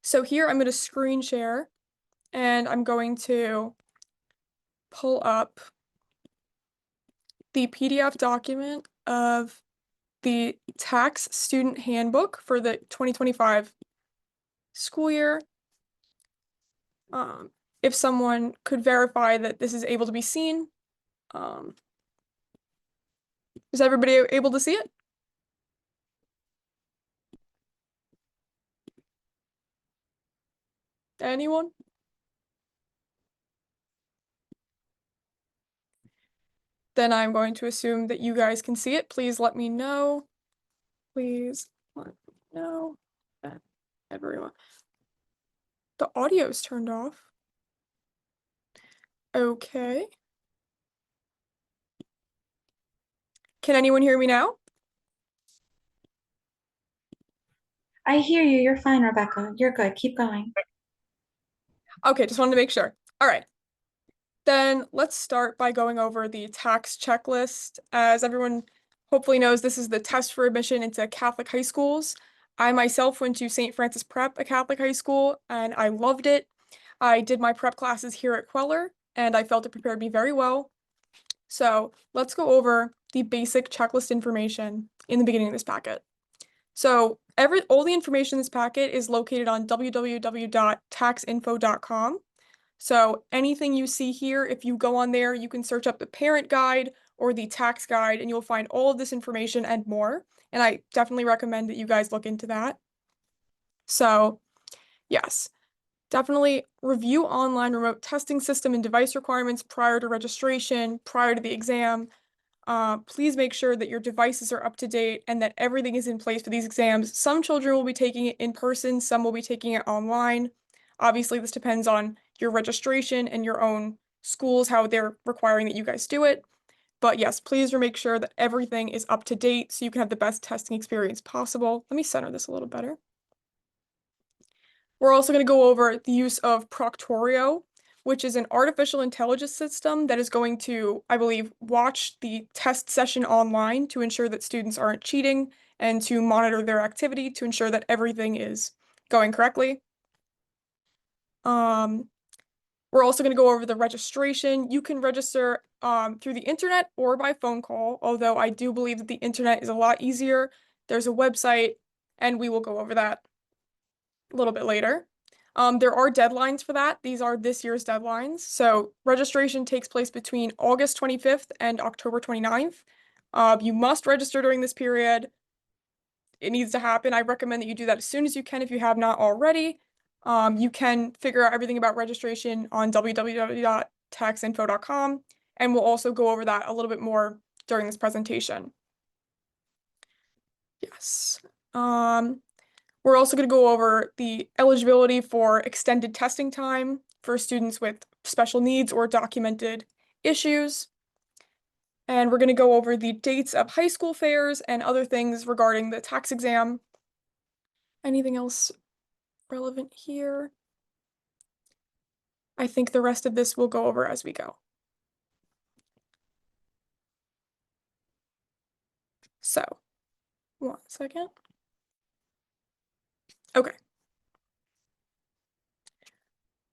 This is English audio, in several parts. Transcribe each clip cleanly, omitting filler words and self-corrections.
So here I'm going to screen share and I'm going to pull up the PDF document of the TACHS student handbook for the 2025 school year. If someone could verify that this is able to be seen, um, is everybody able to see it? Anyone? Then I'm going to assume that you guys can see it. Please let me know. Please let me know that everyone. The audio's turned off. Okay. Can anyone hear me now? I hear you. You're fine, Rebecca. You're good. Keep going. Okay, just wanted to make sure. All right. Then let's start by going over the TACHS checklist. As everyone hopefully knows, this is the test for admission into Catholic high schools. I myself went to St. Francis Prep, a Catholic high school, and I loved it. I did my prep classes here at Queller, and I felt it prepared me very well. So let's go over the basic checklist information in the beginning of this packet. So all the information in this packet is located on www.taxinfo.com. So anything you see here, if you go on there, you can search up the parent guide or the tax guide, and you'll find all of this information and more. And I definitely recommend that you guys look into that. So yes, definitely review online remote testing system and device requirements prior to registration, prior to the exam. Please make sure that your devices are up to date and that everything is in place for these exams. Some children will be taking it in person, some will be taking it online. Obviously, this depends on your registration and your own schools, how they're requiring that you guys do it. But yes, please make sure that everything is up to date so you can have the best testing experience possible. Let me center this a little better. We're also going to go over the use of Proctorio, which is an artificial intelligence system that is going to, I believe, watch the test session online to ensure that students aren't cheating and to monitor their activity to ensure that everything is going correctly. We're also going to go over the registration. You can register through the internet or by phone call, although I do believe that the internet is a lot easier. There's a website, and we will go over that a little bit later. There are deadlines for that. These are this year's deadlines. So registration takes place between August 25th and October 29th. You must register during this period. It needs to happen. I recommend that you do that as soon as you can if you have not already. You can figure out everything about registration on www.taxinfo.com, and we'll also go over that a little bit more during this presentation. Yes. We're also going to go over the eligibility for extended testing time for students with special needs or documented issues. And we're going to go over the dates of high school fairs and other things regarding the tax exam. Anything else relevant here? I think the rest of this we'll go over as we go. So, 1 second. Okay.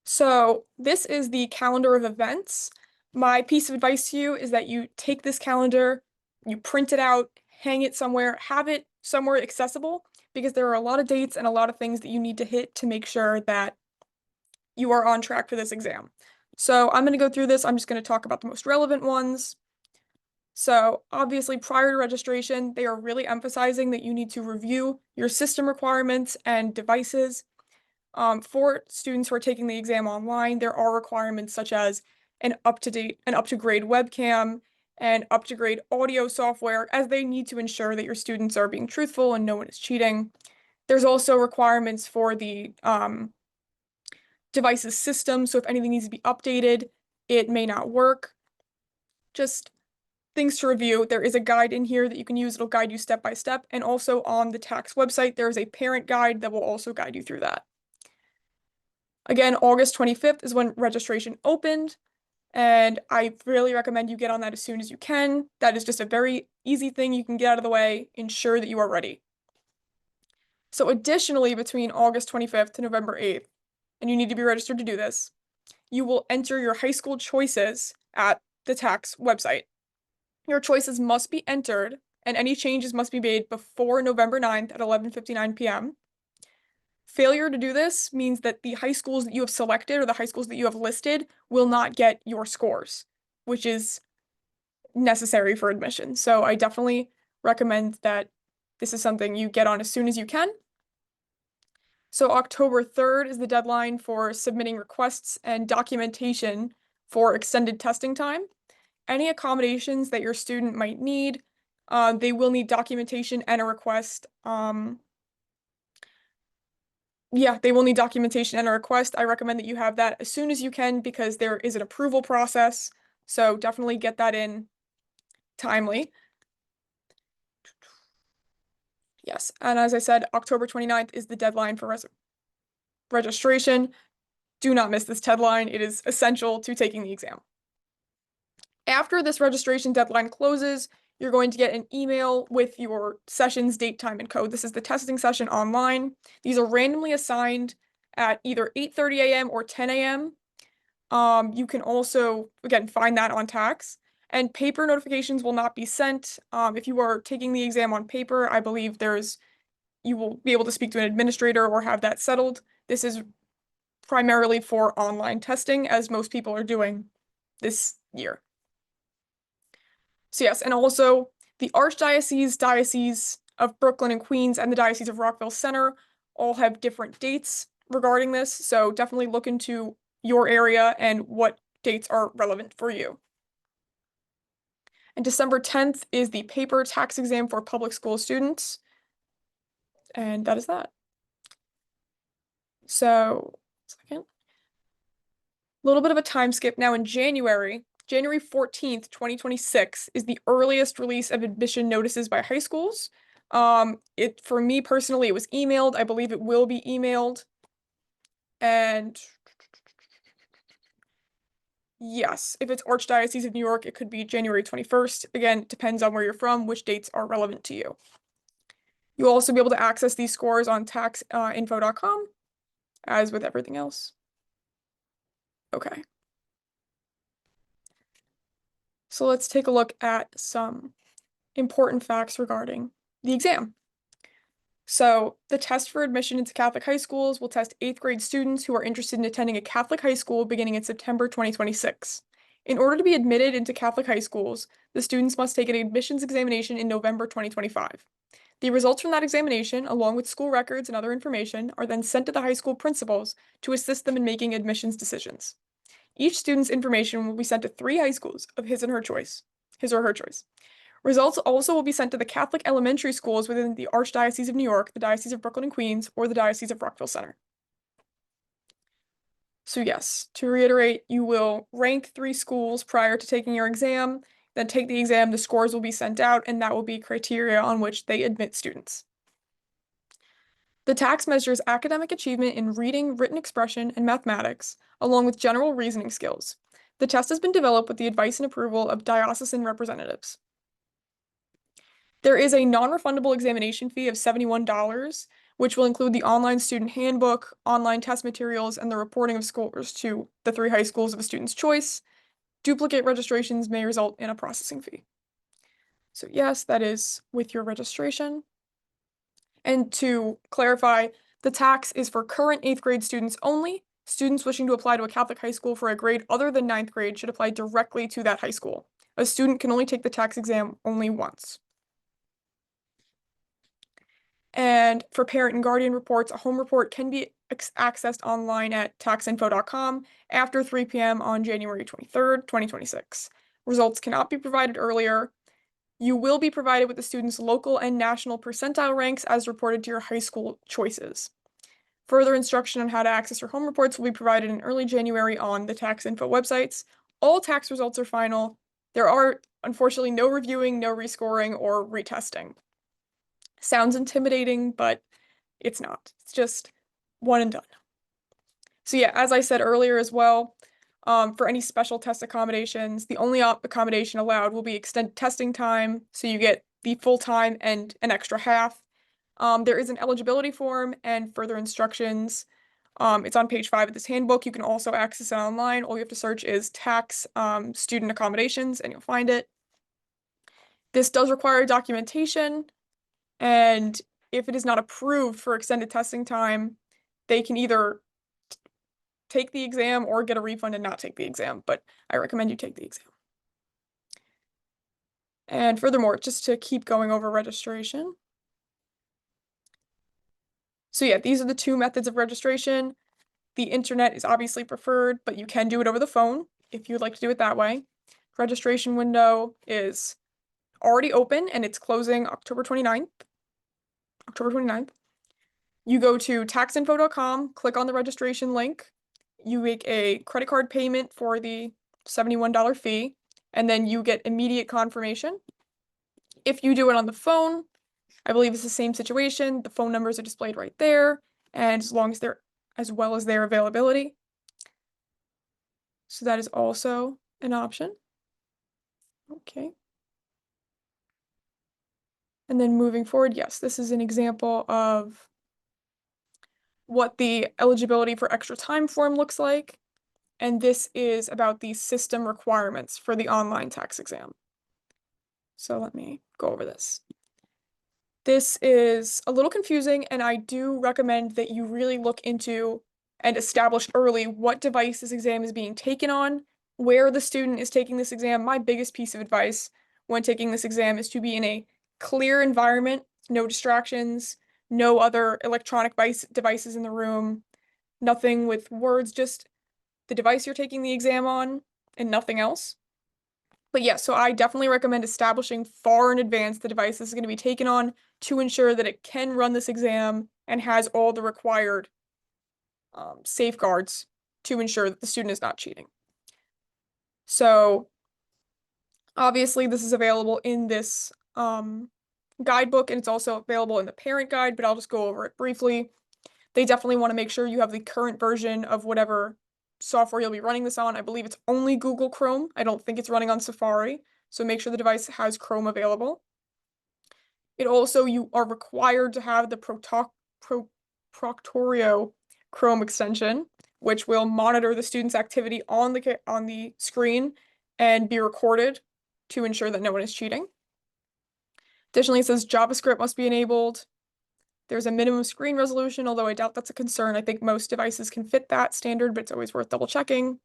So this is the calendar of events. My piece of advice to you is that you take this calendar, you print it out, hang it somewhere, have it somewhere accessible, because there are a lot of dates and a lot of things that you need to hit to make sure that you are on track for this exam. So I'm going to go through this. I'm just going to talk about the most relevant ones. So obviously, prior to registration, they are really emphasizing that you need to review your system requirements and devices. For students who are taking the exam online, there are requirements such as an up-to-grade webcam, and up-to-grade audio software, as they need to ensure that your students are being truthful and no one is cheating. There's also requirements for the device's system, so if anything needs to be updated, it may not work. Just things to review. There is a guide in here that you can use. It'll guide you step by step. And also on the TACS website, there is a parent guide that will also guide you through that. Again, August 25th is when registration opened, and I really recommend you get on that as soon as you can. That is just a very easy thing you can get out of the way, ensure that you are ready. So additionally, between August 25th to November 8th, and you need to be registered to do this, you will enter your high school choices at the TACS website. Your choices must be entered, and any changes must be made before November 9th at 11:59 p.m. Failure to do this means that the high schools that you have selected or the high schools that you have listed will not get your scores, which is necessary for admission. So I definitely recommend that this is something you get on as soon as you can. So October 3rd is the deadline for submitting requests and documentation for extended testing time. Any accommodations that your student might need, they will need documentation and a request. Yeah, they will need documentation and a request. I recommend that you have that as soon as you can because there is an approval process. So definitely get that in timely. Yes, and as I said, October 29th is the deadline for registration. Do not miss this deadline. It is essential to taking the exam. After this registration deadline closes, you're going to get an email with your session's date, time, and code. This is the testing session online. These are randomly assigned at either 8:30 a.m. or 10 a.m. You can also, again, find that on TACS. And paper notifications will not be sent. If you are taking the exam on paper, I believe you will be able to speak to an administrator or have that settled. This is primarily for online testing, as most people are doing this year. So yes, and also the Archdiocese, Diocese of Brooklyn and Queens, and the Diocese of Rockville Center all have different dates regarding this. So definitely look into your area and what dates are relevant for you. And December 10th is the paper tax exam for public school students. And that is that. So, second. A little bit of a time skip now in January. January 14th, 2026 is the earliest release of admission notices by high schools. For me personally, it was emailed. I believe it will be emailed. And yes, if it's Archdiocese of New York, it could be January 21st. Again, it depends on where you're from, which dates are relevant to you. You'll also be able to access these scores on taxinfo.com, as with everything else. Okay. So let's take a look at some important facts regarding the exam. So the test for admission into Catholic high schools will test 8th grade students who are interested in attending a Catholic high school beginning in September 2026. In order to be admitted into Catholic high schools, the students must take an admissions examination in November 2025. The results from that examination, along with school records and other information, are then sent to the high school principals to assist them in making admissions decisions. Each student's information will be sent to 3 high schools of his or her choice. Results also will be sent to the Catholic elementary schools within the Archdiocese of New York, the Diocese of Brooklyn and Queens, or the Diocese of Rockville Center. So yes, to reiterate, you will rank 3 schools prior to taking your exam, then take the exam, the scores will be sent out, and that will be criteria on which they admit students. The TACS measures academic achievement in reading, written expression, and mathematics, along with general reasoning skills. The test has been developed with the advice and approval of diocesan representatives. There is a non-refundable examination fee of $71, which will include the online student handbook, online test materials, and the reporting of scores to the 3 high schools of a student's choice. Duplicate registrations may result in a processing fee. So yes, that is with your registration. And to clarify, the tax is for current 8th grade students only. Students wishing to apply to a Catholic high school for a grade other than 9th grade should apply directly to that high school. A student can only take the tax exam only once. And for parent and guardian reports, a home report can be accessed online at taxinfo.com after 3 p.m. on January 23rd, 2026. Results cannot be provided earlier. You will be provided with the student's local and national percentile ranks as reported to your high school choices. Further instruction on how to access your home reports will be provided in early January on the tax info websites. All tax results are final. There are, unfortunately, no reviewing, no rescoring, or retesting. Sounds intimidating, but it's not. It's just one and done. So yeah, as I said earlier as well, for any special test accommodations, the only accommodation allowed will be extended testing time, so you get the full time and an extra half. There is an eligibility form and further instructions. It's on page 5 of this handbook. You can also access it online. All you have to search is TACS student accommodations and you'll find it. This does require documentation, and if it is not approved for extended testing time, they can either take the exam or get a refund and not take the exam, but I recommend you take the exam. And furthermore, just to keep going over registration. So yeah, these are the two methods of registration. The internet is obviously preferred, but you can do it over the phone if you would like to do it that way. Registration window is already open and it's closing October 29th. October 29th. You go to taxinfo.com, click on the registration link. You make a credit card payment for the $71 fee, and then you get immediate confirmation. If you do it on the phone, I believe it's the same situation. The phone numbers are displayed right there, and as well as their availability. So that is also an option. Okay. And then moving forward, yes, this is an example of what the eligibility for extra time form looks like. And this is about the system requirements for the online tax exam. So let me go over this. This is a little confusing, and I do recommend that you really look into and establish early what device this exam is being taken on, where the student is taking this exam. My biggest piece of advice when taking this exam is to be in a clear environment, no distractions, no other electronic devices in the room, nothing with words, just the device you're taking the exam on and nothing else. But yeah, so I definitely recommend establishing far in advance the device this is going to be taken on to ensure that it can run this exam and has all the required safeguards to ensure that the student is not cheating. So obviously this is available in this guidebook and it's also available in the parent guide, but I'll just go over it briefly. They definitely want to make sure you have the current version of whatever software you'll be running this on. I believe it's only Google Chrome. I don't think it's running on Safari. So make sure the device has Chrome available. It also, you are required to have the Proctorio Chrome extension, which will monitor the student's activity on the screen and be recorded to ensure that no one is cheating. Additionally, it says JavaScript must be enabled. There's a minimum screen resolution, although I doubt that's a concern. I think most devices can fit that standard, but it's always worth double checking.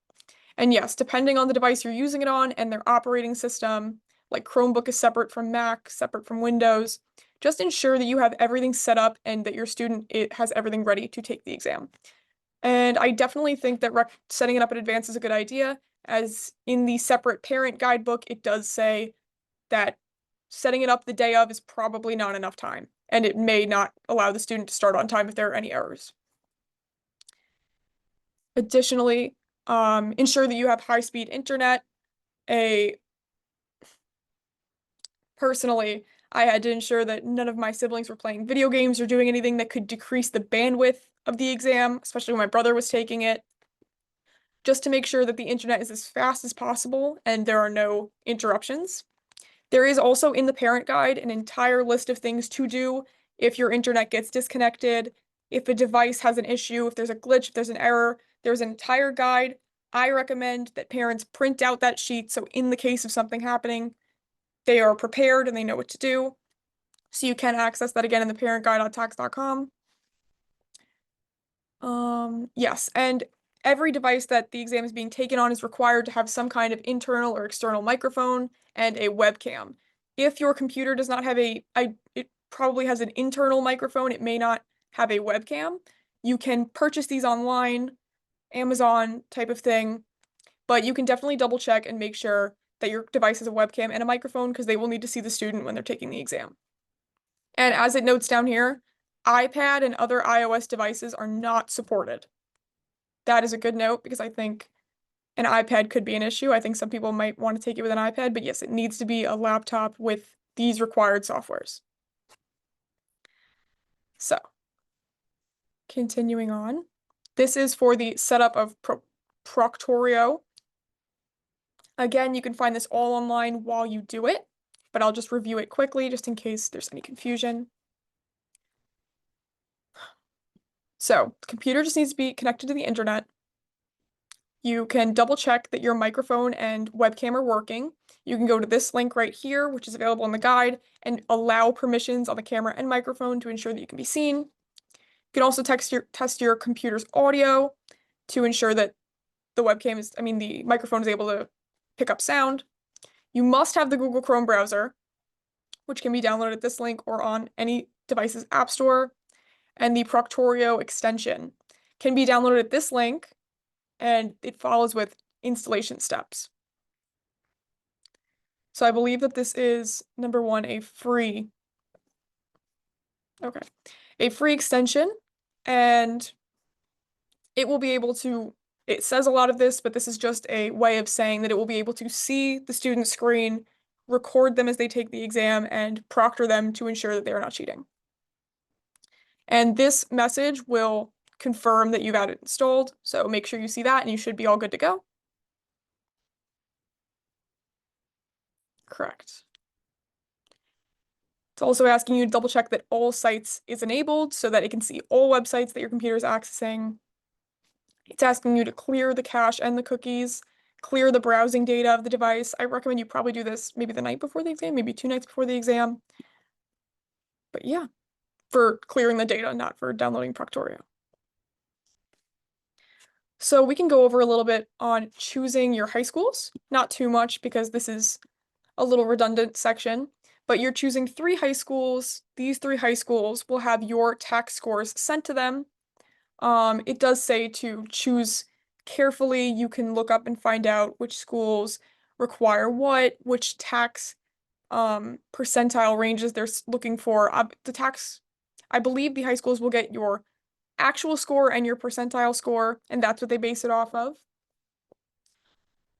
And yes, depending on the device you're using it on and their operating system, like Chromebook is separate from Mac, separate from Windows, just ensure that you have everything set up and that your student has everything ready to take the exam. And I definitely think that setting it up in advance is a good idea, as in the separate parent guidebook, it does say that setting it up the day of is probably not enough time, and it may not allow the student to start on time if there are any errors. Additionally, ensure that you have high-speed internet. Personally, I had to ensure that none of my siblings were playing video games or doing anything that could decrease the bandwidth of the exam, especially when my brother was taking it, just to make sure that the internet is as fast as possible and there are no interruptions. There is also in the parent guide an entire list of things to do if your internet gets disconnected, if a device has an issue, if there's a glitch, if there's an error. There's an entire guide. I recommend that parents print out that sheet so in the case of something happening, they are prepared and they know what to do. So you can access that again in the parentguide.tax.com. Yes, and every device that the exam is being taken on is required to have some kind of internal or external microphone and a webcam. If your computer does not have it probably has an internal microphone, it may not have a webcam. You can purchase these online, Amazon type of thing, but you can definitely double check and make sure that your device has a webcam and a microphone because they will need to see the student when they're taking the exam. And as it notes down here, iPad and other iOS devices are not supported. That is a good note because I think an iPad could be an issue. I think some people might want to take it with an iPad, but yes, it needs to be a laptop with these required softwares. So, continuing on. This is for the setup of Proctorio. Again, you can find this all online while you do it, but I'll just review it quickly just in case there's any confusion. So the computer just needs to be connected to the internet. You can double check that your microphone and webcam are working. You can go to this link right here, which is available in the guide, and allow permissions on the camera and microphone to ensure that you can be seen. You can also test your computer's audio to ensure that the microphone is able to pick up sound. You must have the Google Chrome browser, which can be downloaded at this link or on any device's app store. And the Proctorio extension can be downloaded at this link, and it follows with installation steps. So I believe that this is number one, a free extension, and it will be able to, it says a lot of this, but this is just a way of saying that it will be able to see the student's screen, record them as they take the exam, and proctor them to ensure that they are not cheating. And this message will confirm that you've had it installed, so make sure you see that and you should be all good to go. Correct. It's also asking you to double check that all sites is enabled so that it can see all websites that your computer is accessing. It's asking you to clear the cache and the cookies, clear the browsing data of the device. I recommend you probably do this maybe the night before the exam, maybe 2 nights before the exam. But yeah, for clearing the data, not for downloading Proctorio. So we can go over a little bit on choosing your high schools. Not too much because this is a little redundant section, but you're choosing 3 high schools. These 3 high schools will have your TACS scores sent to them. It does say to choose carefully. You can look up and find out which schools require what, which TACS percentile ranges they're looking for. I believe the high schools will get your actual score and your percentile score, and that's what they base it off of.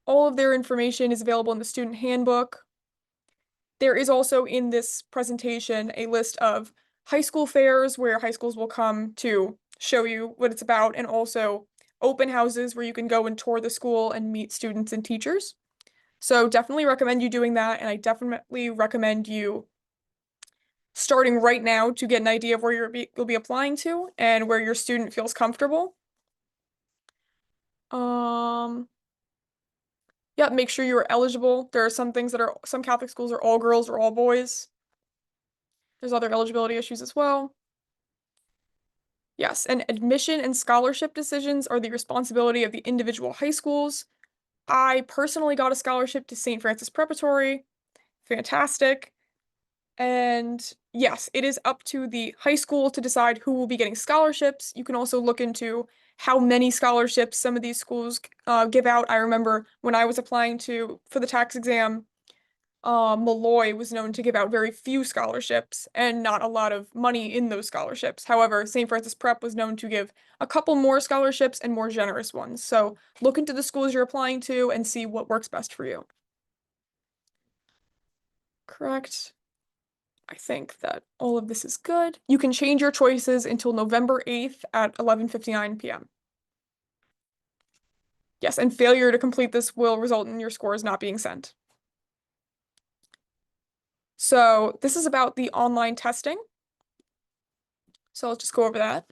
All of their information is available in the student handbook. There is also in this presentation a list of high school fairs where high schools will come to show you what it's about, and also open houses where you can go and tour the school and meet students and teachers. So definitely recommend you doing that, and I definitely recommend you starting right now to get an idea of where you'll be applying to and where your student feels comfortable. Yeah, make sure you're eligible. There are some Catholic schools are all girls or all boys. There's other eligibility issues as well. Yes, and admission and scholarship decisions are the responsibility of the individual high schools. I personally got a scholarship to St. Francis Preparatory. Fantastic. And yes, it is up to the high school to decide who will be getting scholarships. You can also look into how many scholarships some of these schools give out. I remember when I was applying for the TACS exam, Malloy was known to give out very few scholarships and not a lot of money in those scholarships. However, St. Francis Prep was known to give a couple more scholarships and more generous ones. So look into the schools you're applying to and see what works best for you. Correct. I think that all of this is good. You can change your choices until November 8th at 11:59 p.m. Yes, and failure to complete this will result in your scores not being sent. So this is about the online testing. So let's just go over that.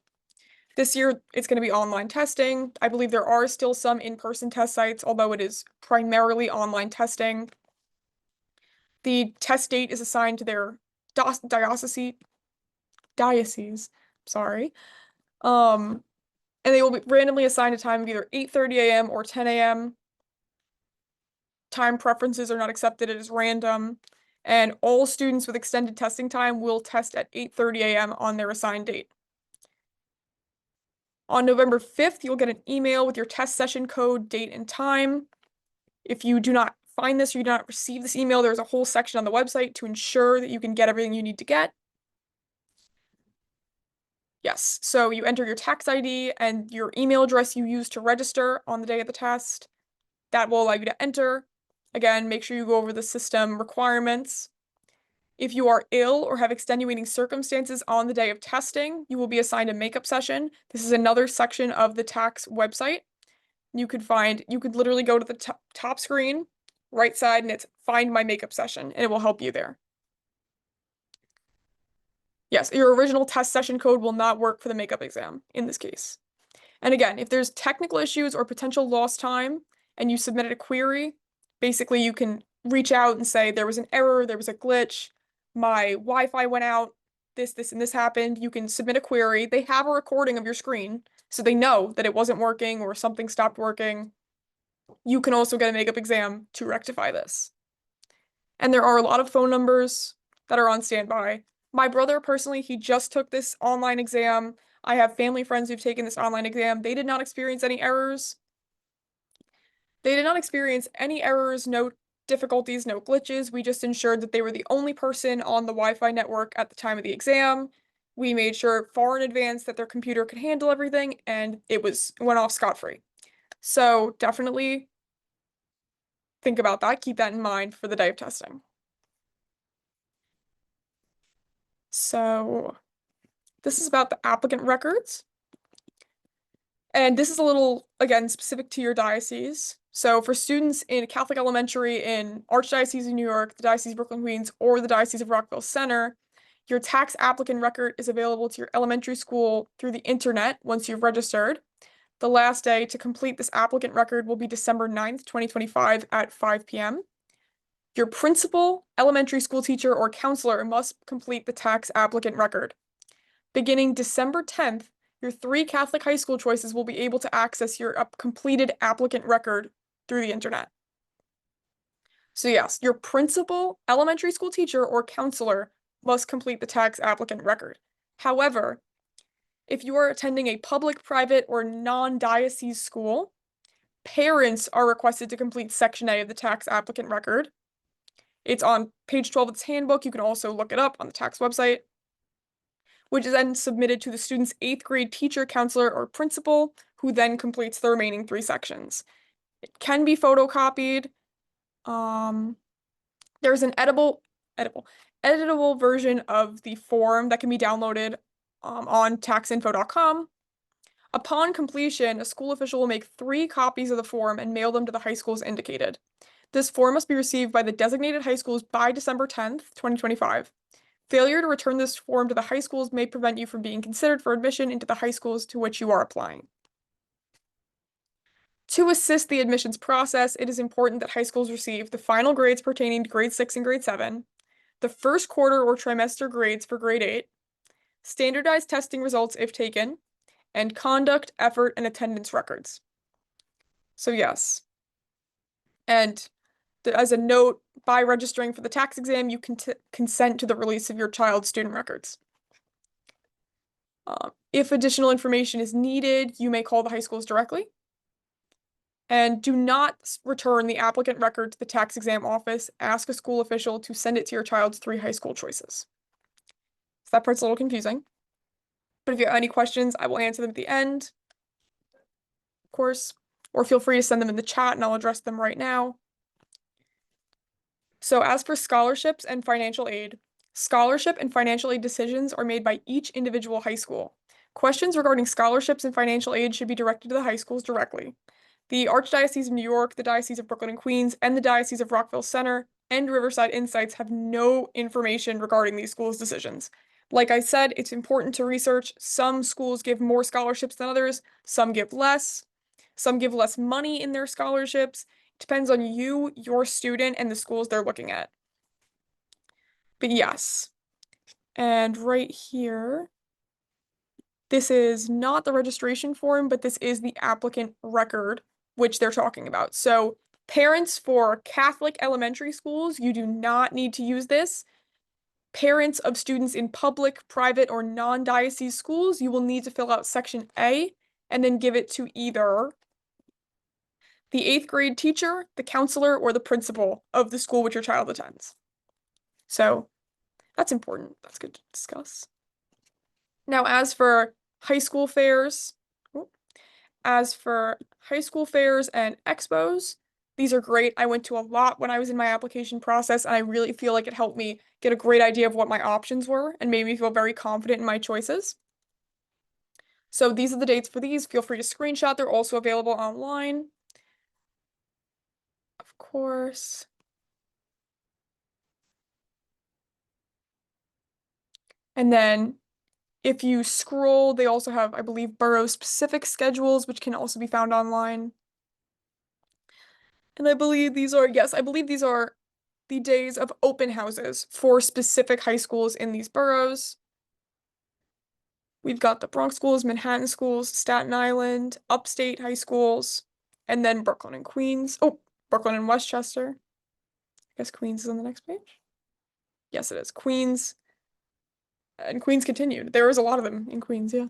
This year, it's going to be online testing. I believe there are still some in-person test sites, although it is primarily online testing. The test date is assigned to their diocese, sorry. And they will be randomly assigned a time of either 8:30 a.m. or 10 a.m. Time preferences are not accepted. It is random. And all students with extended testing time will test at 8:30 a.m. on their assigned date. On November 5th, you'll get an email with your test session code, date, and time. If you do not find this or you do not receive this email, there's a whole section on the website to ensure that you can get everything you need to get. Yes, so you enter your tax ID and your email address you use to register on the day of the test. That will allow you to enter. Again, make sure you go over the system requirements. If you are ill or have extenuating circumstances on the day of testing, you will be assigned a makeup session. This is another section of the TACS website. You could literally go to the top screen, right side, and it's Find My Makeup Session, and it will help you there. Yes, your original test session code will not work for the makeup exam in this case. And again, if there's technical issues or potential lost time and you submitted a query, basically you can reach out and say there was an error, there was a glitch, my Wi-Fi went out, this, and this happened. You can submit a query. They have a recording of your screen, so they know that it wasn't working or something stopped working. You can also get a makeup exam to rectify this. And there are a lot of phone numbers that are on standby. My brother personally, he just took this online exam. I have family friends who've taken this online exam. They did not experience any errors. They did not experience any errors, no difficulties, no glitches. We just ensured that they were the only person on the Wi-Fi network at the time of the exam. We made sure far in advance that their computer could handle everything, and it went off scot-free. So definitely think about that. Keep that in mind for the day of testing. So this is about the applicant records. And this is a little, again, specific to your diocese. So for students in Catholic elementary in Archdiocese of New York, the Diocese of Brooklyn Queens, or the Diocese of Rockville Center, your tax applicant record is available to your elementary school through the internet once you've registered. The last day to complete this applicant record will be December 9th, 2025 at 5 p.m. Your principal, elementary school teacher, or counselor must complete the tax applicant record. Beginning December 10th, your 3 Catholic high school choices will be able to access your completed applicant record through the internet. So yes, your principal, elementary school teacher, or counselor must complete the tax applicant record. However, if you are attending a public, private, or non-diocese school, parents are requested to complete Section A of the tax applicant record. It's on page 12 of its handbook. You can also look it up on the tax website, which is then submitted to the student's 8th grade teacher, counselor, or principal, who then completes the remaining 3 sections. It can be photocopied. There's an editable version of the form that can be downloaded on taxinfo.com. Upon completion, a school official will make 3 copies of the form and mail them to the high schools indicated. This form must be received by the designated high schools by December 10th, 2025. Failure to return this form to the high schools may prevent you from being considered for admission into the high schools to which you are applying. To assist the admissions process, it is important that high schools receive the final grades pertaining to grade 6 and grade 7, the first quarter or trimester grades for grade 8, standardized testing results if taken, and conduct, effort, and attendance records. So yes. And as a note, by registering for the tax exam, you can consent to the release of your child's student records. If additional information is needed, you may call the high schools directly. And do not return the applicant record to the tax exam office. Ask a school official to send it to your child's 3 high school choices. So that part's a little confusing. But if you have any questions, I will answer them at the end, of course. Or feel free to send them in the chat and I'll address them right now. So as for scholarships and financial aid, scholarship and financial aid decisions are made by each individual high school. Questions regarding scholarships and financial aid should be directed to the high schools directly. The Archdiocese of New York, the Diocese of Brooklyn and Queens, and the Diocese of Rockville Center and Riverside Insights have no information regarding these schools' decisions. Like I said, it's important to research. Some schools give more scholarships than others, some give less money in their scholarships. It depends on you, your student, and the schools they're looking at. But yes, and right here, this is not the registration form, but this is the applicant record, which they're talking about. So parents for Catholic elementary schools, you do not need to use this. Parents of students in public, private, or non-diocese schools, you will need to fill out Section A and then give it to either the 8th grade teacher, the counselor, or the principal of the school which your child attends. So that's important. That's good to discuss. Now, as for high school fairs, and expos, these are great. I went to a lot when I was in my application process, and I really feel like it helped me get a great idea of what my options were and made me feel very confident in my choices. So these are the dates for these. Feel free to screenshot. They're also available online. Of course. And then if you scroll, they also have, I believe, borough-specific schedules, which can also be found online. And I believe these are, yes, I believe these are the days of open houses for specific high schools in these boroughs. We've got the Bronx schools, Manhattan schools, Staten Island, upstate high schools, and then Brooklyn and Queens. Oh, Brooklyn and Westchester. I guess Queens is on the next page. Yes, it is. Queens and Queens continued. There is a lot of them in Queens, yeah.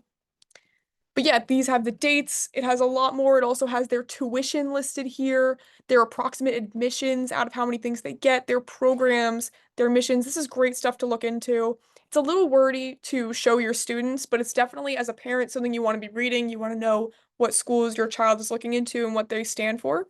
But yeah, these have the dates. It has a lot more. It also has their tuition listed here, their approximate admissions out of how many things they get, their programs, their missions. This is great stuff to look into. It's a little wordy to show your students, but it's definitely, as a parent, something you want to be reading. You want to know what schools your child is looking into and what they stand for.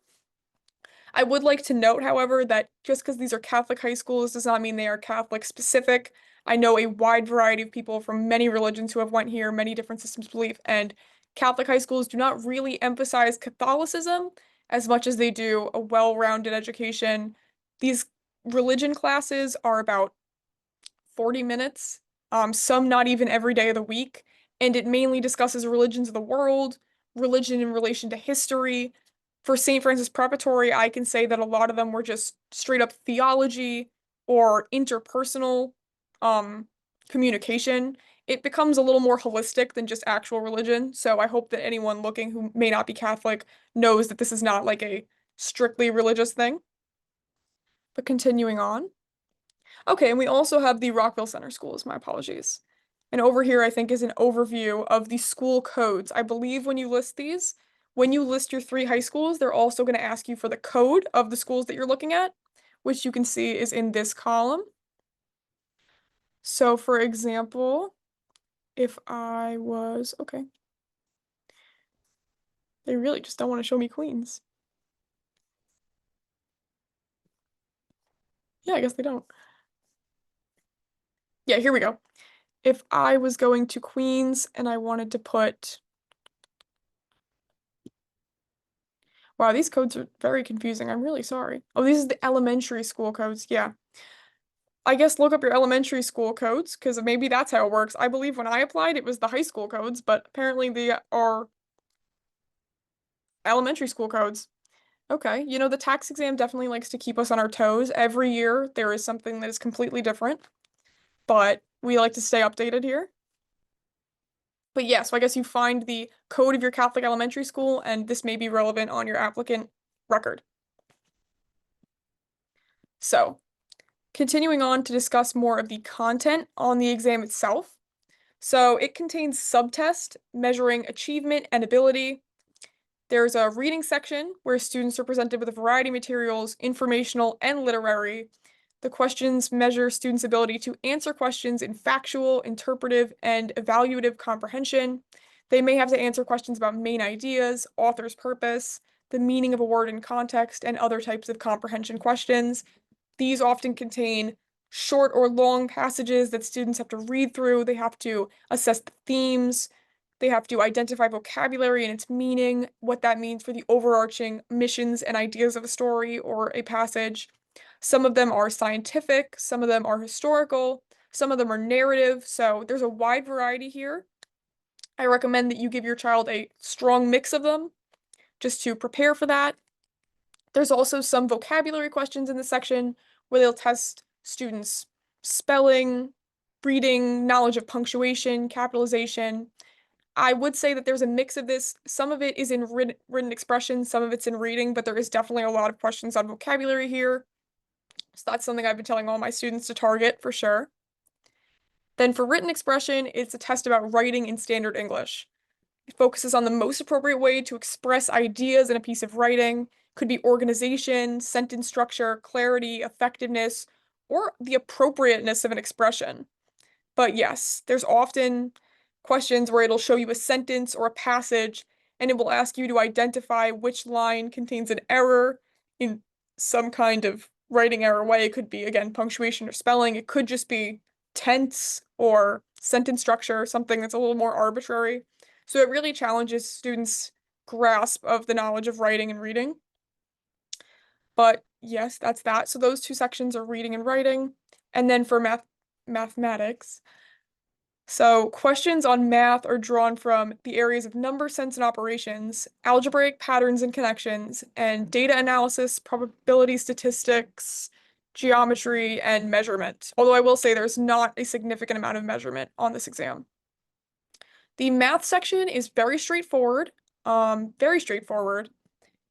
I would like to note, however, that just because these are Catholic high schools does not mean they are Catholic specific. I know a wide variety of people from many religions who have went here, many different systems of belief, and Catholic high schools do not really emphasize Catholicism as much as they do a well-rounded education. These religion classes are about 40 minutes, some not even every day of the week, and it mainly discusses religions of the world, religion in relation to history. For St. Francis Preparatory, I can say that a lot of them were just straight up theology or interpersonal um, communication. It becomes a little more holistic than just actual religion. So I hope that anyone looking who may not be Catholic knows that this is not like a strictly religious thing. But continuing on. Okay, and we also have the Rockville Center Schools, my apologies. And over here, I think, is an overview of the school codes. I believe when you list your three high schools, they're also going to ask you for the code of the schools that you're looking at, which you can see is in this column. So, for example, if I was, okay, they really just don't want to show me Queens. Yeah, I guess they don't. Yeah, here we go. If I was going to Queens and I wanted to put wow, these codes are very confusing. I'm really sorry. Oh, these are the elementary school codes. Yeah. I guess look up your elementary school codes because maybe that's how it works. I believe when I applied, it was the high school codes, but apparently they are elementary school codes. Okay. You know, the tax exam definitely likes to keep us on our toes. Every year, there is something that is completely different, but we like to stay updated here. But yeah, so I guess you find the code of your Catholic elementary school, and this may be relevant on your applicant record. So, continuing on to discuss more of the content on the exam itself. So it contains subtests measuring achievement and ability. There's a reading section where students are presented with a variety of materials, informational and literary. The questions measure students' ability to answer questions in factual, interpretive, and evaluative comprehension. They may have to answer questions about main ideas, author's purpose, the meaning of a word in context, and other types of comprehension questions. These often contain short or long passages that students have to read through. They have to assess the themes. They have to identify vocabulary and its meaning, what that means for the overarching missions and ideas of a story or a passage. Some of them are scientific, some of them are historical, some of them are narrative. So there's a wide variety here. I recommend that you give your child a strong mix of them just to prepare for that. There's also some vocabulary questions in this section where they'll test students' spelling, reading, knowledge of punctuation, capitalization. I would say that there's a mix of this. Some of it is in written expression, some of it's in reading, but there is definitely a lot of questions on vocabulary here. So that's something I've been telling all my students to target for sure. Then for written expression, it's a test about writing in standard English. It focuses on the most appropriate way to express ideas in a piece of writing. Could be organization, sentence structure, clarity, effectiveness, or the appropriateness of an expression. But yes, there's often questions where it'll show you a sentence or a passage, and it will ask you to identify which line contains an error in some kind of writing error way. It could be, again, punctuation or spelling. It could just be tense or sentence structure, something that's a little more arbitrary. So it really challenges students' grasp of the knowledge of writing and reading. But yes, that's that. So those two sections are reading and writing. And then for mathematics, So, questions on math are drawn from the areas of number sense and operations, algebraic patterns and connections, and data analysis, probability statistics, geometry, and measurement. Although I will say there's not a significant amount of measurement on this exam. The math section is very straightforward. Very straightforward.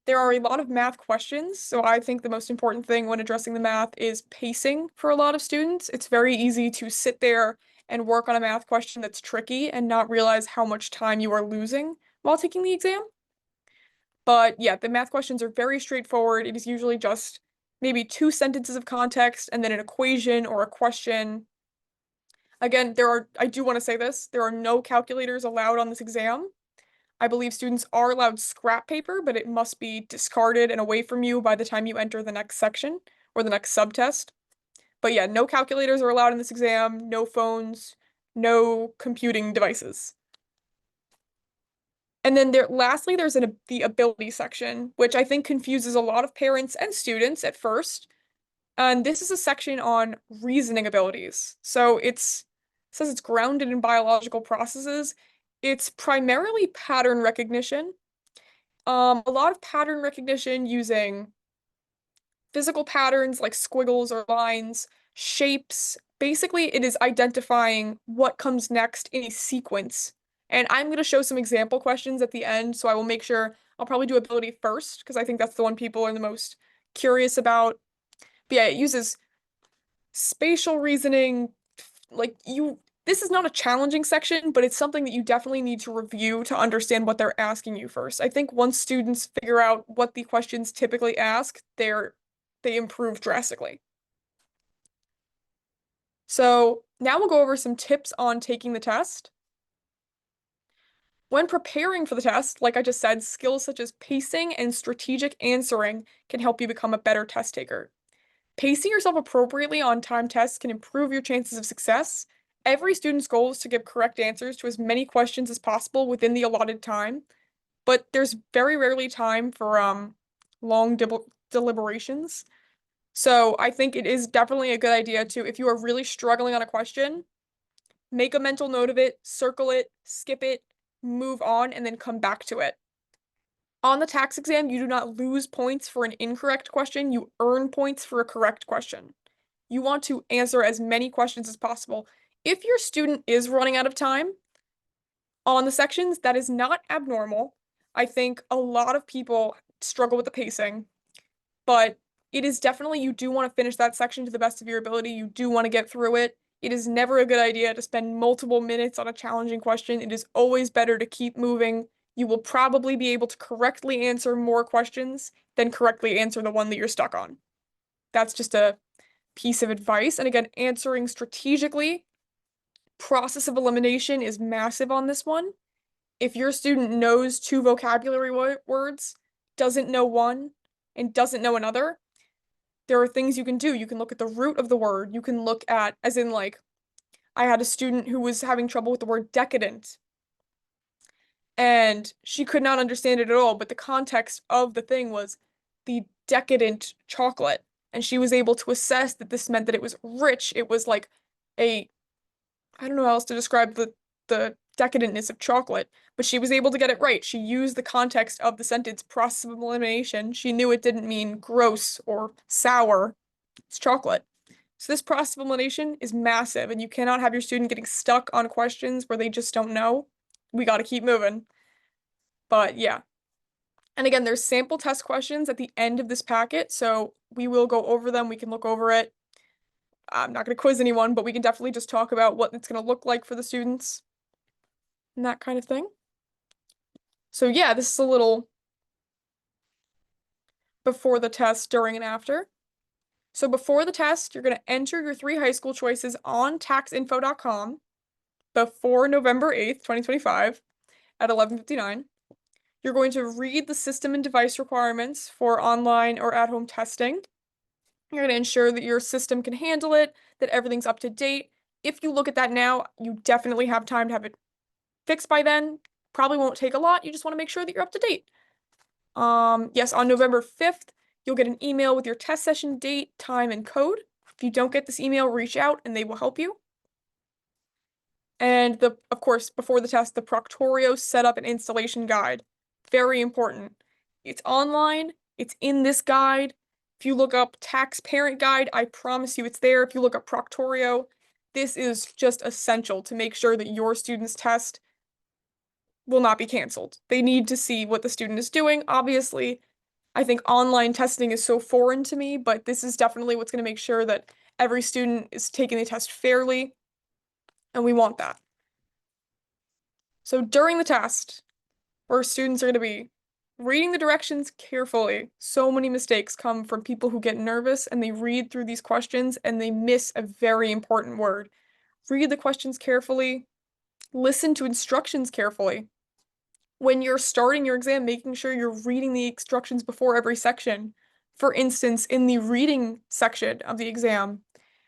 There are a lot of math questions, so I think the most important thing when addressing the math is pacing for a lot of students. It's very easy to sit there and work on a math question that's tricky and not realize how much time you are losing while taking the exam. But yeah, the math questions are very straightforward. It is usually just maybe two sentences of context and then an equation or a question. Again, I do want to say this, there are no calculators allowed on this exam. I believe students are allowed scrap paper, but it must be discarded and away from you by the time you enter the next section or the next subtest. But yeah, no calculators are allowed in this exam, no phones, no computing devices. And then lastly, the ability section, which I think confuses a lot of parents and students at first. And this is a section on reasoning abilities. It says it's grounded in biological processes. It's primarily pattern recognition. A lot of pattern recognition using physical patterns like squiggles or lines, shapes. Basically, it is identifying what comes next in a sequence. And I'm going to show some example questions at the end, so I will make sure I'll probably do ability first, because I think that's the one people are the most curious about. But yeah, it uses spatial reasoning, this is not a challenging section, but it's something that you definitely need to review to understand what they're asking you first. I think once students figure out what the questions typically ask, they improve drastically. So now we'll go over some tips on taking the test. When preparing for the test, like I just said, skills such as pacing and strategic answering can help you become a better test taker. Pacing yourself appropriately on time tests can improve your chances of success. Every student's goal is to give correct answers to as many questions as possible within the allotted time, but there's very rarely time for long deliberations. So I think it is definitely a good idea to, if you are really struggling on a question, make a mental note of it, circle it, skip it, move on, and then come back to it. On the TACS exam, you do not lose points for an incorrect question, you earn points for a correct question. You want to answer as many questions as possible. If your student is running out of time on the sections, that is not abnormal. I think a lot of people struggle with the pacing, but it is definitely, you do want to finish that section to the best of your ability. You do want to get through it. It is never a good idea to spend multiple minutes on a challenging question. It is always better to keep moving. You will probably be able to correctly answer more questions than correctly answer the one that you're stuck on. That's just a piece of advice. And again, answering strategically, process of elimination is massive on this one. If your student knows two vocabulary words, doesn't know one, and doesn't know another, there are things you can do. You can look at the root of the word. You can look at, as in, like, I had a student who was having trouble with the word decadent, and she could not understand it at all, but the context of the thing was the decadent chocolate. And she was able to assess that this meant that it was rich. It was like a, I don't know how else to describe the decadentness of chocolate, but she was able to get it right. She used the context of the sentence process of elimination. She knew it didn't mean gross or sour. It's chocolate. So this process of elimination is massive, and you cannot have your student getting stuck on questions where they just don't know. We got to keep moving. But yeah. And again, there's sample test questions at the end of this packet, so we will go over them. We can look over it. I'm not going to quiz anyone, but we can definitely just talk about what it's going to look like for the students and that kind of thing. So yeah, this is a little before the test, during, and after. So before the test, you're going to enter your 3 high school choices on taxinfo.com before November 8th, 2025 at 11:59. You're going to read the system and device requirements for online or at-home testing. You're going to ensure that your system can handle it, that everything's up to date. If you look at that now, you definitely have time to have it fixed by then. Probably won't take a lot. You just want to make sure that you're up to date. Yes, on November 5th, you'll get an email with your test session date, time, and code. If you don't get this email, reach out and they will help you. And of course, before the test, the Proctorio setup and installation guide. Very important. It's online, it's in this guide. If you look up tax parent guide, I promise you it's there. If you look up Proctorio, this is just essential to make sure that your student's test will not be canceled. They need to see what the student is doing. Obviously, I think online testing is so foreign to me, but this is definitely what's going to make sure that every student is taking the test fairly, and we want that. So during the test, where students are going to be reading the directions carefully. So many mistakes come from people who get nervous and they read through these questions and they miss a very important word. Read the questions carefully, listen to instructions carefully. When you're starting your exam, making sure you're reading the instructions before every section. For instance, in the reading section of the exam,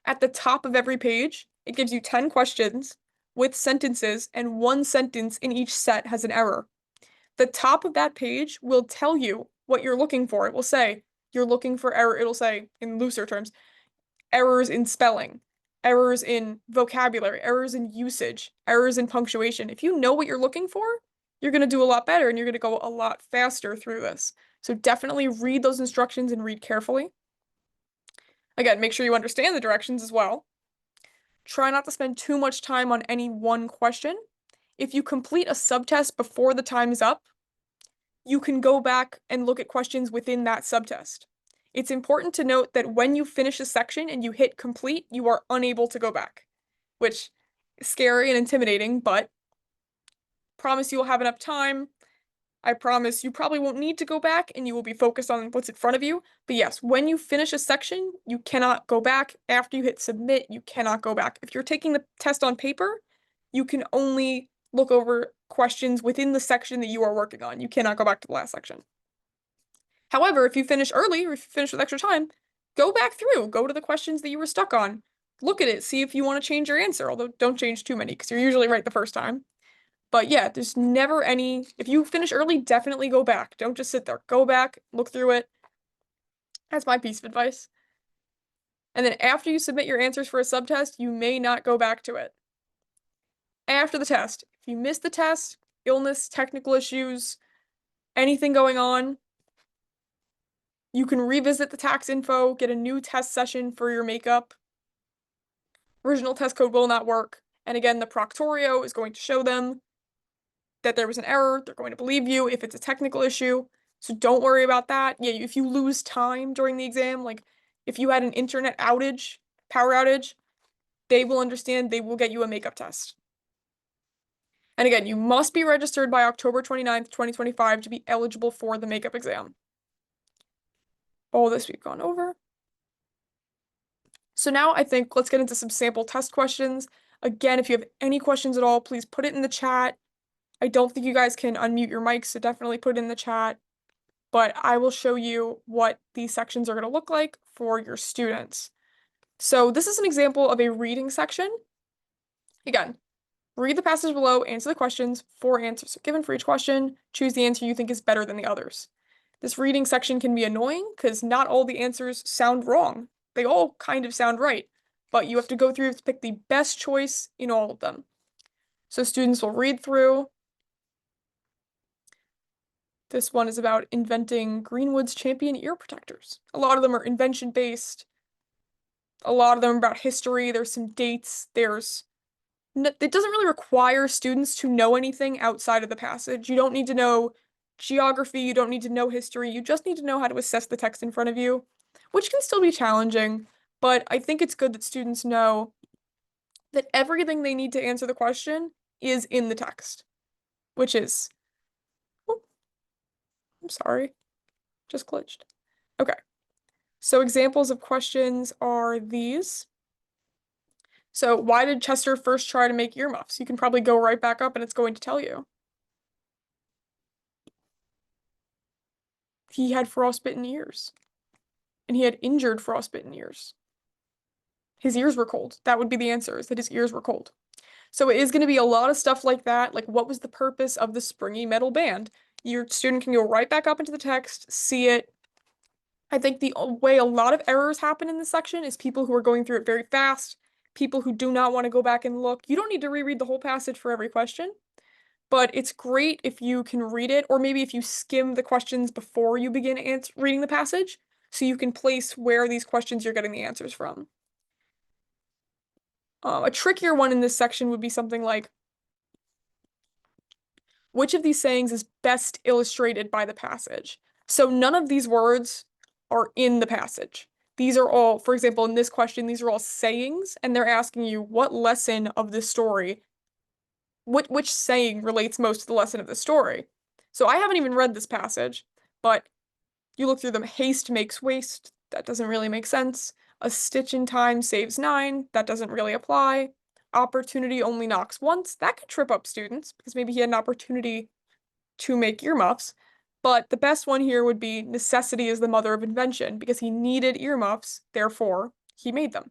at the top of every page, it gives you 10 questions with sentences, and one sentence in each set has an error. The top of that page will tell you what you're looking for. It will say you're looking for error. It'll say, in looser terms, errors in spelling, errors in vocabulary, errors in usage, errors in punctuation. If you know what you're looking for, you're going to do a lot better and you're going to go a lot faster through this. So definitely read those instructions and read carefully. Again, make sure you understand the directions as well. Try not to spend too much time on any one question. If you complete a subtest before the time is up, you can go back and look at questions within that subtest. It's important to note that when you finish a section and you hit complete, you are unable to go back, which is scary and intimidating, but promise you will have enough time. I promise you probably won't need to go back and you will be focused on what's in front of you. But yes, when you finish a section, you cannot go back. After you hit submit, you cannot go back. If you're taking the test on paper, you can only look over questions within the section that you are working on. You cannot go back to the last section. However, if you finish early or if you finish with extra time, go back through, go to the questions that you were stuck on, look at it, see if you want to change your answer, although don't change too many because you're usually right the first time. But yeah, there's never any, if you finish early, definitely go back. Don't just sit there. Go back, look through it. That's my piece of advice. And then after you submit your answers for a subtest, you may not go back to it. After the test, if you miss the test, illness, technical issues, anything going on, you can revisit the tax info, get a new test session for your makeup. Original test code will not work. And again, the Proctorio is going to show them that there was an error. They're going to believe you if it's a technical issue. So don't worry about that. Yeah, if you lose time during the exam, like if you had an internet outage, power outage, they will understand. They will get you a makeup test. And again, you must be registered by October 29th, 2025 to be eligible for the makeup exam. All this we've gone over. So now I think let's get into some sample test questions. Again, if you have any questions at all, please put it in the chat. I don't think you guys can unmute your mics, so definitely put it in the chat. But I will show you what these sections are going to look like for your students. So this is an example of a reading section. Again, read the passage below, answer the questions. 4 answers are given for each question. Choose the answer you think is better than the others. This reading section can be annoying because not all the answers sound wrong. They all kind of sound right, but you have to go through to pick the best choice in all of them. So students will read through. This one is about inventing Greenwood's champion ear protectors. A lot of them are invention based. A lot of them are about history. There's some dates. It doesn't really require students to know anything outside of the passage. You don't need to know geography. You don't need to know history. You just need to know how to assess the text in front of you, which can still be challenging. But I think it's good that students know that everything they need to answer the question is in the text, which is, oh, I'm sorry, just glitched. Okay. So examples of questions are these. So why did Chester first try to make earmuffs? You can probably go right back up and it's going to tell you. He had frostbitten ears. And he had injured frostbitten ears. His ears were cold. That would be the answer, is that his ears were cold. So it is going to be a lot of stuff like that, like what was the purpose of the springy metal band? Your student can go right back up into the text, see it. I think the way a lot of errors happen in this section is people who are going through it very fast, people who do not want to go back and look. You don't need to reread the whole passage for every question, but it's great if you can read it, or maybe if you skim the questions before you begin reading the passage, so you can place where these questions you're getting the answers from. A trickier one in this section would be something like, which of these sayings is best illustrated by the passage? So none of these words are in the passage. These are all, for example, in this question, these are all sayings, and they're asking you what lesson of the story, which saying relates most to the lesson of the story. So I haven't even read this passage, but you look through them. Haste makes waste. That doesn't really make sense. A stitch in time saves nine. That doesn't really apply. Opportunity only knocks once. That could trip up students because maybe he had an opportunity to make earmuffs. But the best one here would be necessity is the mother of invention because he needed earmuffs, therefore he made them.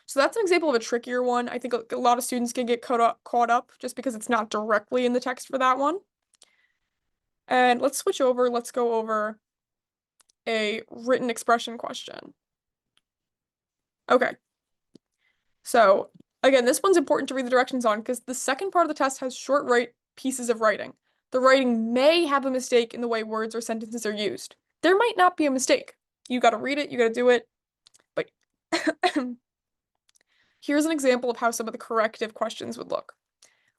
So that's an example of a trickier one. I think a lot of students can get caught up just because it's not directly in the text for that one. And let's switch over. Let's go over a written expression question. Okay. So again, this one's important to read the directions on because the second part of the test has short pieces of writing. The writing may have a mistake in the way words or sentences are used. There might not be a mistake. You got to read it, you got to do it. But here's an example of how some of the corrective questions would look.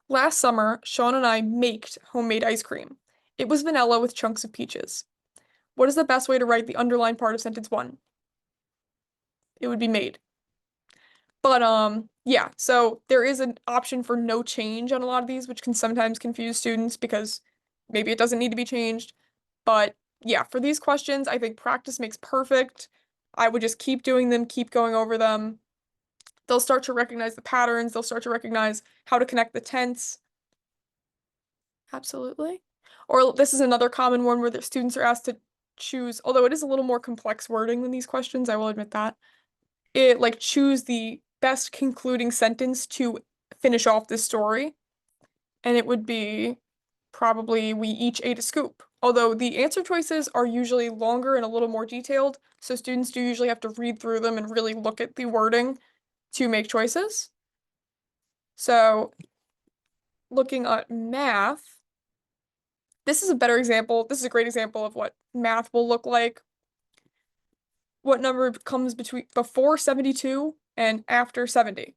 Last summer, Sean and I maked homemade ice cream. It was vanilla with chunks of peaches. What is the best way to write the underlined part of sentence one? It would be made. But yeah, so there is an option for no change on a lot of these, which can sometimes confuse students because maybe it doesn't need to be changed. But yeah, for these questions, I think practice makes perfect. I would just keep doing them, keep going over them. They'll start to recognize the patterns, they'll start to recognize how to connect the tense. Absolutely. Or this is another common one where the students are asked to choose, although it is a little more complex wording than these questions, I will admit that. It like choose the best concluding sentence to finish off this story. And it would be probably we each ate a scoop. Although the answer choices are usually longer and a little more detailed, so students do usually have to read through them and really look at the wording to make choices. So looking at math, this is a better example. This is a great example of what math will look like. What number comes before 72 and after 70?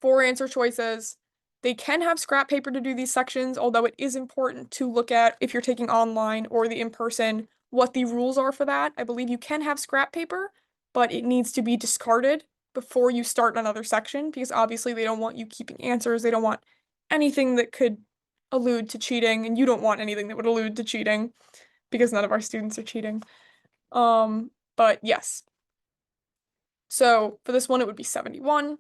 Four answer choices. They can have scrap paper to do these sections, although it is important to look at if you're taking online or the in-person, what the rules are for that. I believe you can have scrap paper, but it needs to be discarded before you start another section because obviously they don't want you keeping answers. They don't want anything that could allude to cheating, and you don't want anything that would allude to cheating because none of our students are cheating. But yes. So for this one, it would be 71.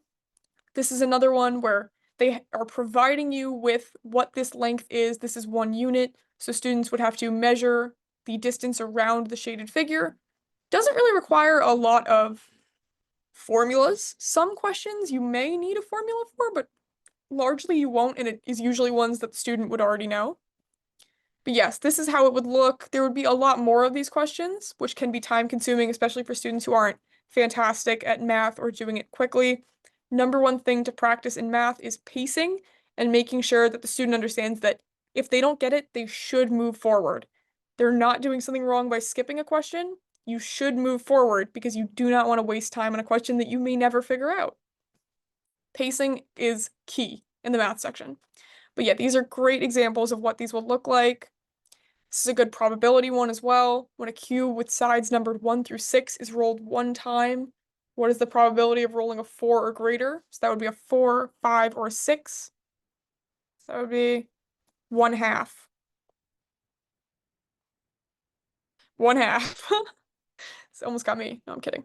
This is another one where they are providing you with what this length is. This is 1 unit. So students would have to measure the distance around the shaded figure. Doesn't really require a lot of formulas. Some questions you may need a formula for, but largely you won't, and it is usually ones that the student would already know. But yes, this is how it would look. There would be a lot more of these questions, which can be time consuming, especially for students who aren't fantastic at math or doing it quickly. Number one thing to practice in math is pacing and making sure that the student understands that if they don't get it, they should move forward. They're not doing something wrong by skipping a question. You should move forward because you do not want to waste time on a question that you may never figure out. Pacing is key in the math section. But yeah, these are great examples of what these will look like. This is a good probability one as well. When a cube with sides numbered 1 through 6 is rolled one time, what is the probability of rolling a 4 or greater? So that would be a 4, 5, or a 6. So that would be 1/2. 1/2. It's almost got me. No, I'm kidding.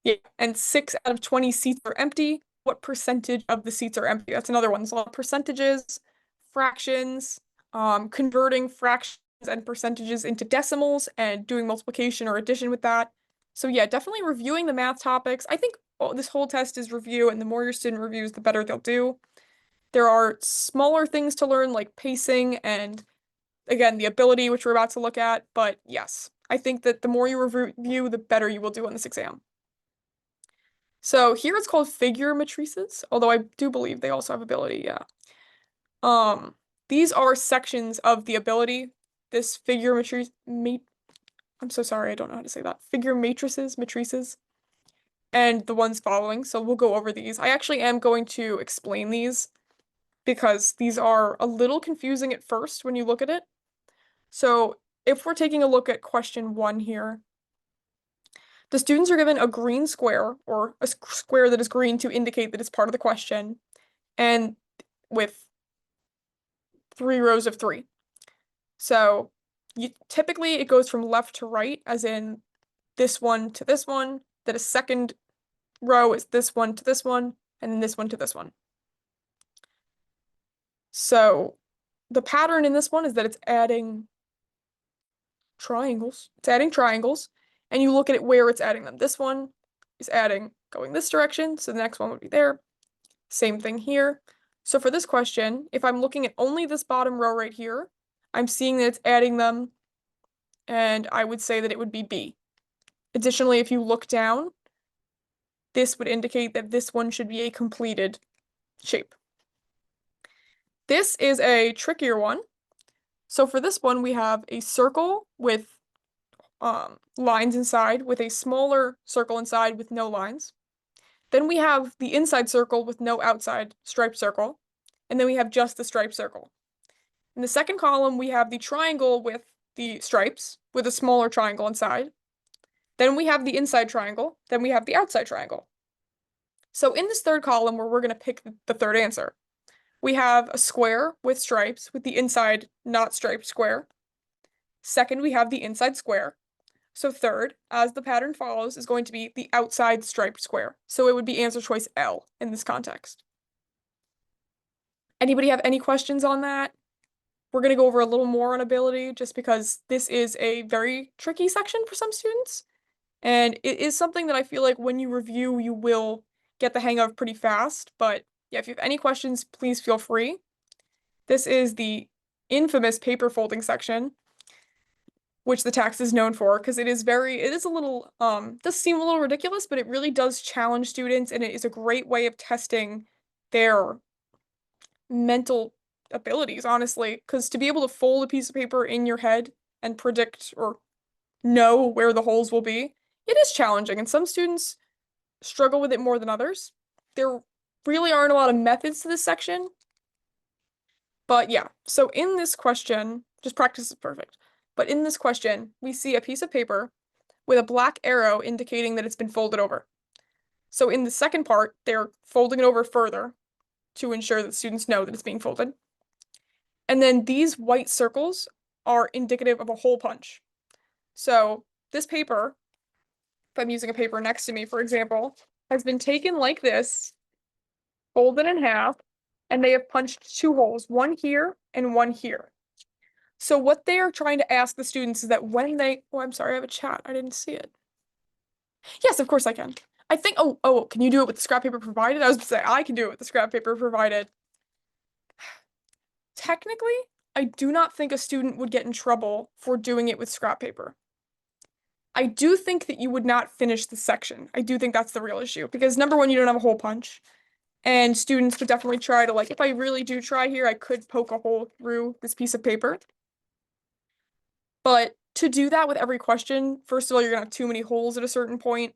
Yeah, and 6 out of 20 seats are empty. What percentage of the seats are empty? That's another one. There's a lot of percentages, fractions, converting fractions and percentages into decimals and doing multiplication or addition with that. So yeah, definitely reviewing the math topics. I think this whole test is review, and the more your student reviews, the better they'll do. There are smaller things to learn like pacing and again, the ability, which we're about to look at. But yes, I think that the more you review, the better you will do on this exam. So here it's called figure matrices, although I do believe they also have ability, yeah. Um, these are sections of the ability. This figure matrice, I'm so sorry, I don't know how to say that. Figure matrices, and the ones following. So we'll go over these. I actually am going to explain these because these are a little confusing at first when you look at it. So if we're taking a look at question 1 here, the students are given a green square or a square that is green to indicate that it's part of the question, and with 3 rows of 3. So typically it goes from left to right, as in this one to this one, that a second row is this one to this one, and then this one to this one. So the pattern in this one is that it's adding triangles. It's adding triangles, and you look at it where it's adding them. This one is adding going this direction, so the next one would be there. Same thing here. So for this question, if I'm looking at only this bottom row right here, I'm seeing that it's adding them, and I would say that it would be B. Additionally, if you look down, this would indicate that this one should be a completed shape. This is a trickier one. So for this one, we have a circle with lines inside, with a smaller circle inside with no lines. Then we have the inside circle with no outside striped circle. And then we have just the striped circle. In the second column, we have the triangle with the stripes, with a smaller triangle inside. Then we have the inside triangle. Then we have the outside triangle. So in this third column, where we're going to pick the third answer, we have a square with stripes, with the inside not striped square. Second, we have the inside square. So third, as the pattern follows, is going to be the outside striped square. So it would be answer choice L in this context. Anybody have any questions on that? We're going to go over a little more on ability just because this is a very tricky section for some students. And it is something that I feel like when you review, you will get the hang of pretty fast. But yeah, if you have any questions, please feel free. This is the infamous paper folding section, which the TACHS is known for, because it is a little, does seem a little ridiculous, but it really does challenge students, and it is a great way of testing their mental abilities, honestly, because to be able to fold a piece of paper in your head and predict or know where the holes will be, it is challenging, and some students struggle with it more than others. There really aren't a lot of methods to this section, but yeah, so in this question, just practice is perfect. But in this question, we see a piece of paper with a black arrow indicating that it's been folded over. So in the second part, they're folding it over further to ensure that students know that it's being folded. And then these white circles are indicative of a hole punch. So this paper, if I'm using a paper next to me, for example, has been taken like this, folded in half, and they have punched 2 holes, one here and one here. So what they are trying to ask the students is that when they, oh, I'm sorry, I have a chat. I didn't see it. Yes, of course I can. I think, can you do it with the scrap paper provided? I was going to say, I can do it with the scrap paper provided. Technically, I do not think a student would get in trouble for doing it with scrap paper. I do think that you would not finish the section. I do think that's the real issue because number one, you don't have a hole punch. And students would definitely try to, like, if I really do try here, I could poke a hole through this piece of paper. But to do that with every question, first of all, you're gonna have too many holes at a certain point.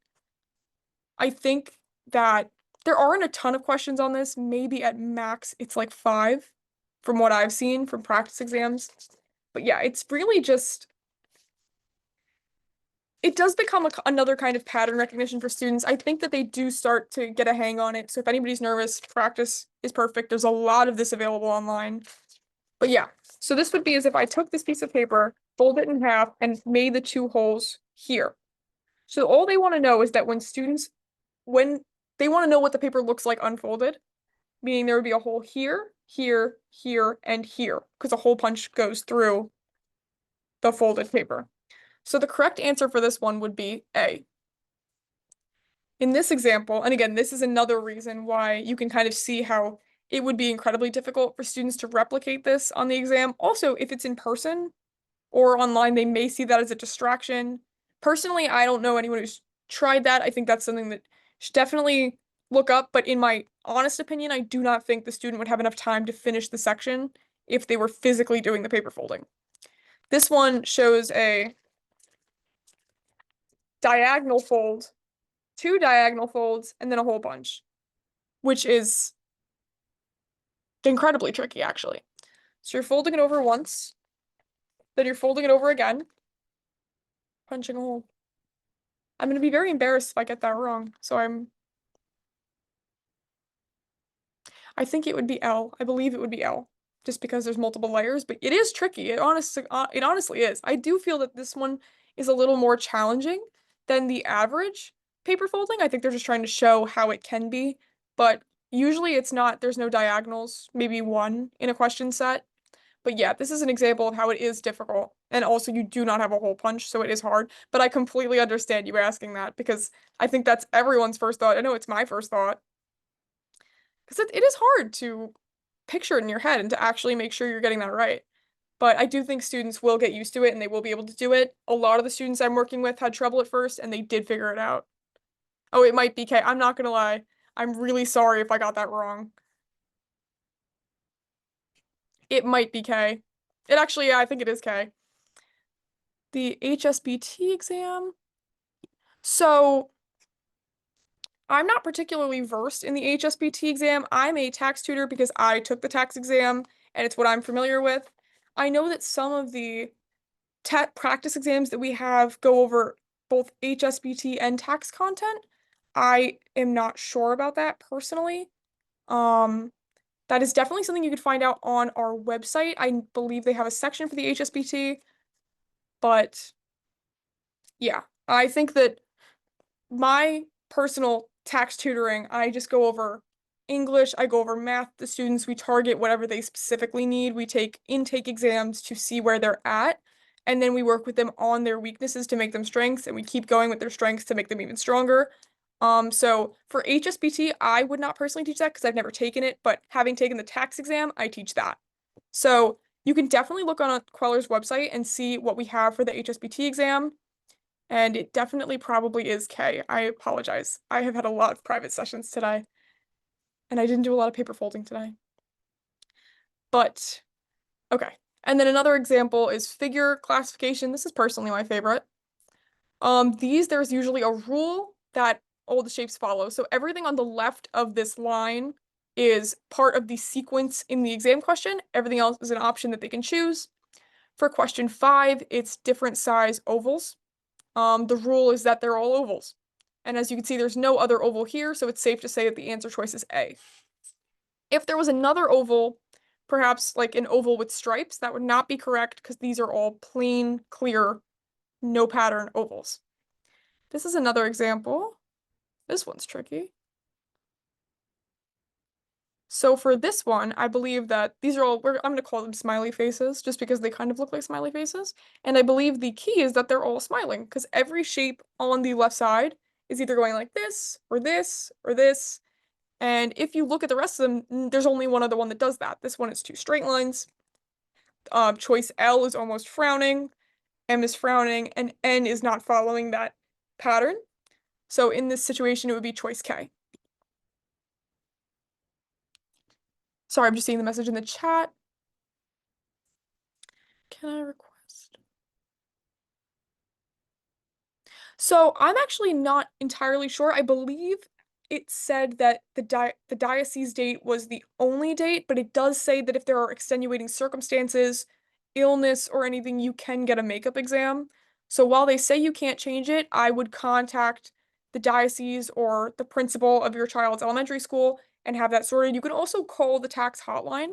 I think that there aren't a ton of questions on this. Maybe at max it's like 5 from what I've seen from practice exams. But yeah, it's really just it does become another kind of pattern recognition for students. I think that they do start to get a hang on it. So if anybody's nervous, practice is perfect. There's a lot of this available online. But yeah, so this would be as if I took this piece of paper, fold it in half, and made the 2 holes here. So all they want to know is that when they want to know what the paper looks like unfolded, meaning there would be a hole here, here, here, and here, because a hole punch goes through the folded paper. So the correct answer for this one would be A. In this example, and again, this is another reason why you can kind of see how it would be incredibly difficult for students to replicate this on the exam. Also, if it's in person or online, they may see that as a distraction. Personally, I don't know anyone who's tried that. I think that's something that Should definitely look up, but in my honest opinion, I do not think the student would have enough time to finish the section if they were physically doing the paper folding. This one shows a diagonal fold, two diagonal folds, and then a hole punch, which is incredibly tricky, actually. So you're folding it over once, then you're folding it over again, punching a hole. I'm going to be very embarrassed if I get that wrong. I think it would be L. I believe it would be L, just because there's multiple layers, but it is tricky. It honestly is. I do feel that this one is a little more challenging than the average paper folding. I think they're just trying to show how it can be, but usually it's not, there's no diagonals, maybe one in a question set. But yeah, this is an example of how it is difficult. And also you do not have a hole punch, so it is hard. But I completely understand you asking that because I think that's everyone's first thought. I know it's my first thought. Because it is hard to picture it in your head and to actually make sure you're getting that right. But I do think students will get used to it and they will be able to do it. A lot of the students I'm working with had trouble at first and they did figure it out. Oh, it might be K. I'm not gonna lie. I'm really sorry if I got that wrong. It might be K. It actually, yeah, I think it is K. The HSBT exam. So I'm not particularly versed in the HSBT exam. I'm a tax tutor because I took the tax exam and it's what I'm familiar with. I know that some of the practice exams that we have go over both HSBT and tax content. I am not sure about that personally. Um, that is definitely something you could find out on our website. I believe they have a section for the HSBT, but yeah, I think that my personal tax tutoring, I just go over English, I go over math, the students, we target whatever they specifically need. We take intake exams to see where they're at, and then we work with them on their weaknesses to make them strengths, and we keep going with their strengths to make them even stronger. So for HSBT, I would not personally teach that because I've never taken it, but having taken the tax exam, I teach that. So you can definitely look on Queller's website and see what we have for the HSBT exam. And it definitely probably is K. I apologize. I have had a lot of private sessions today, and I didn't do a lot of paper folding today. But okay. And then another example is figure classification. This is personally my favorite. There's usually a rule that all the shapes follow. So everything on the left of this line is part of the sequence in the exam question. Everything else is an option that they can choose. For question 5, it's different size ovals. The rule is that they're all ovals. And as you can see, there's no other oval here, so it's safe to say that the answer choice is A. If there was another oval, perhaps like an oval with stripes, that would not be correct because these are all plain, clear, no pattern ovals. This is another example. This one's tricky. So for this one, I believe that these are all, I'm going to call them smiley faces just because they kind of look like smiley faces. And I believe the key is that they're all smiling because every shape on the left side is either going like this or this or this. And if you look at the rest of them, there's only one other one that does that. This one is two straight lines. Choice L is almost frowning, M is frowning, and N is not following that pattern. So in this situation, it would be choice K. Sorry, I'm just seeing the message in the chat. Can I request? So I'm actually not entirely sure. I believe it said that the diocese date was the only date, but it does say that if there are extenuating circumstances, illness, or anything, you can get a makeup exam. So while they say you can't change it, I would contact the diocese or the principal of your child's elementary school and have that sorted. You can also call the tax hotline.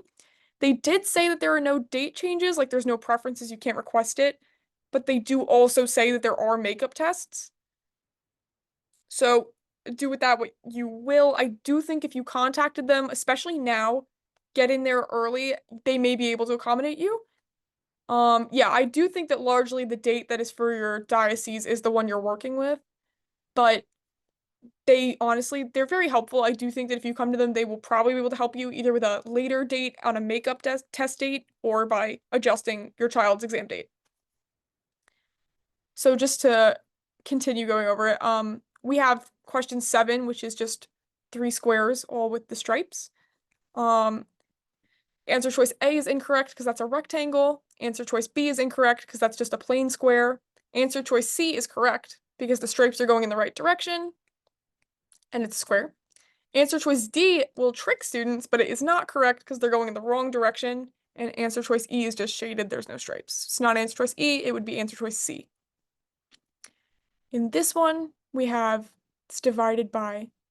They did say that there are no date changes, like there's no preferences, you can't request it, but they do also say that there are makeup tests. So do with that what you will. I do think if you contacted them, especially now, get in there early, they may be able to accommodate you. Yeah, I do think that largely the date that is for your diocese is the one you're working with, but they honestly, they're very helpful. I do think that if you come to them, they will probably be able to help you either with a later date on a makeup test date or by adjusting your child's exam date. So just to continue going over it, we have question 7, which is just 3 squares, all with the stripes. Um, Answer choice A is incorrect because that's a rectangle. Answer choice B is incorrect because that's just a plain square. Answer choice C is correct because the stripes are going in the right direction and it's a square. Answer choice D will trick students, but it is not correct because they're going in the wrong direction. And answer choice E is just shaded, there's no stripes. It's not answer choice E, it would be answer choice C. In this one, we have it's divided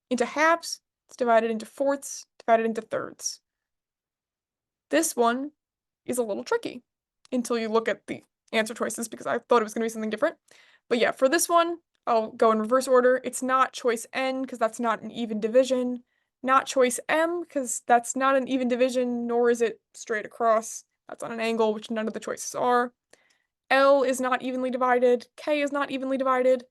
into halves, it's divided into fourths, divided into thirds. This one is a little tricky until you look at the answer choices because I thought it was going to be something different. But yeah, for this one, I'll go in reverse order. It's not choice N because that's not an even division. Not choice M because that's not an even division, nor is it straight across. That's on an angle, which none of the choices are. L is not evenly divided. K is not evenly divided.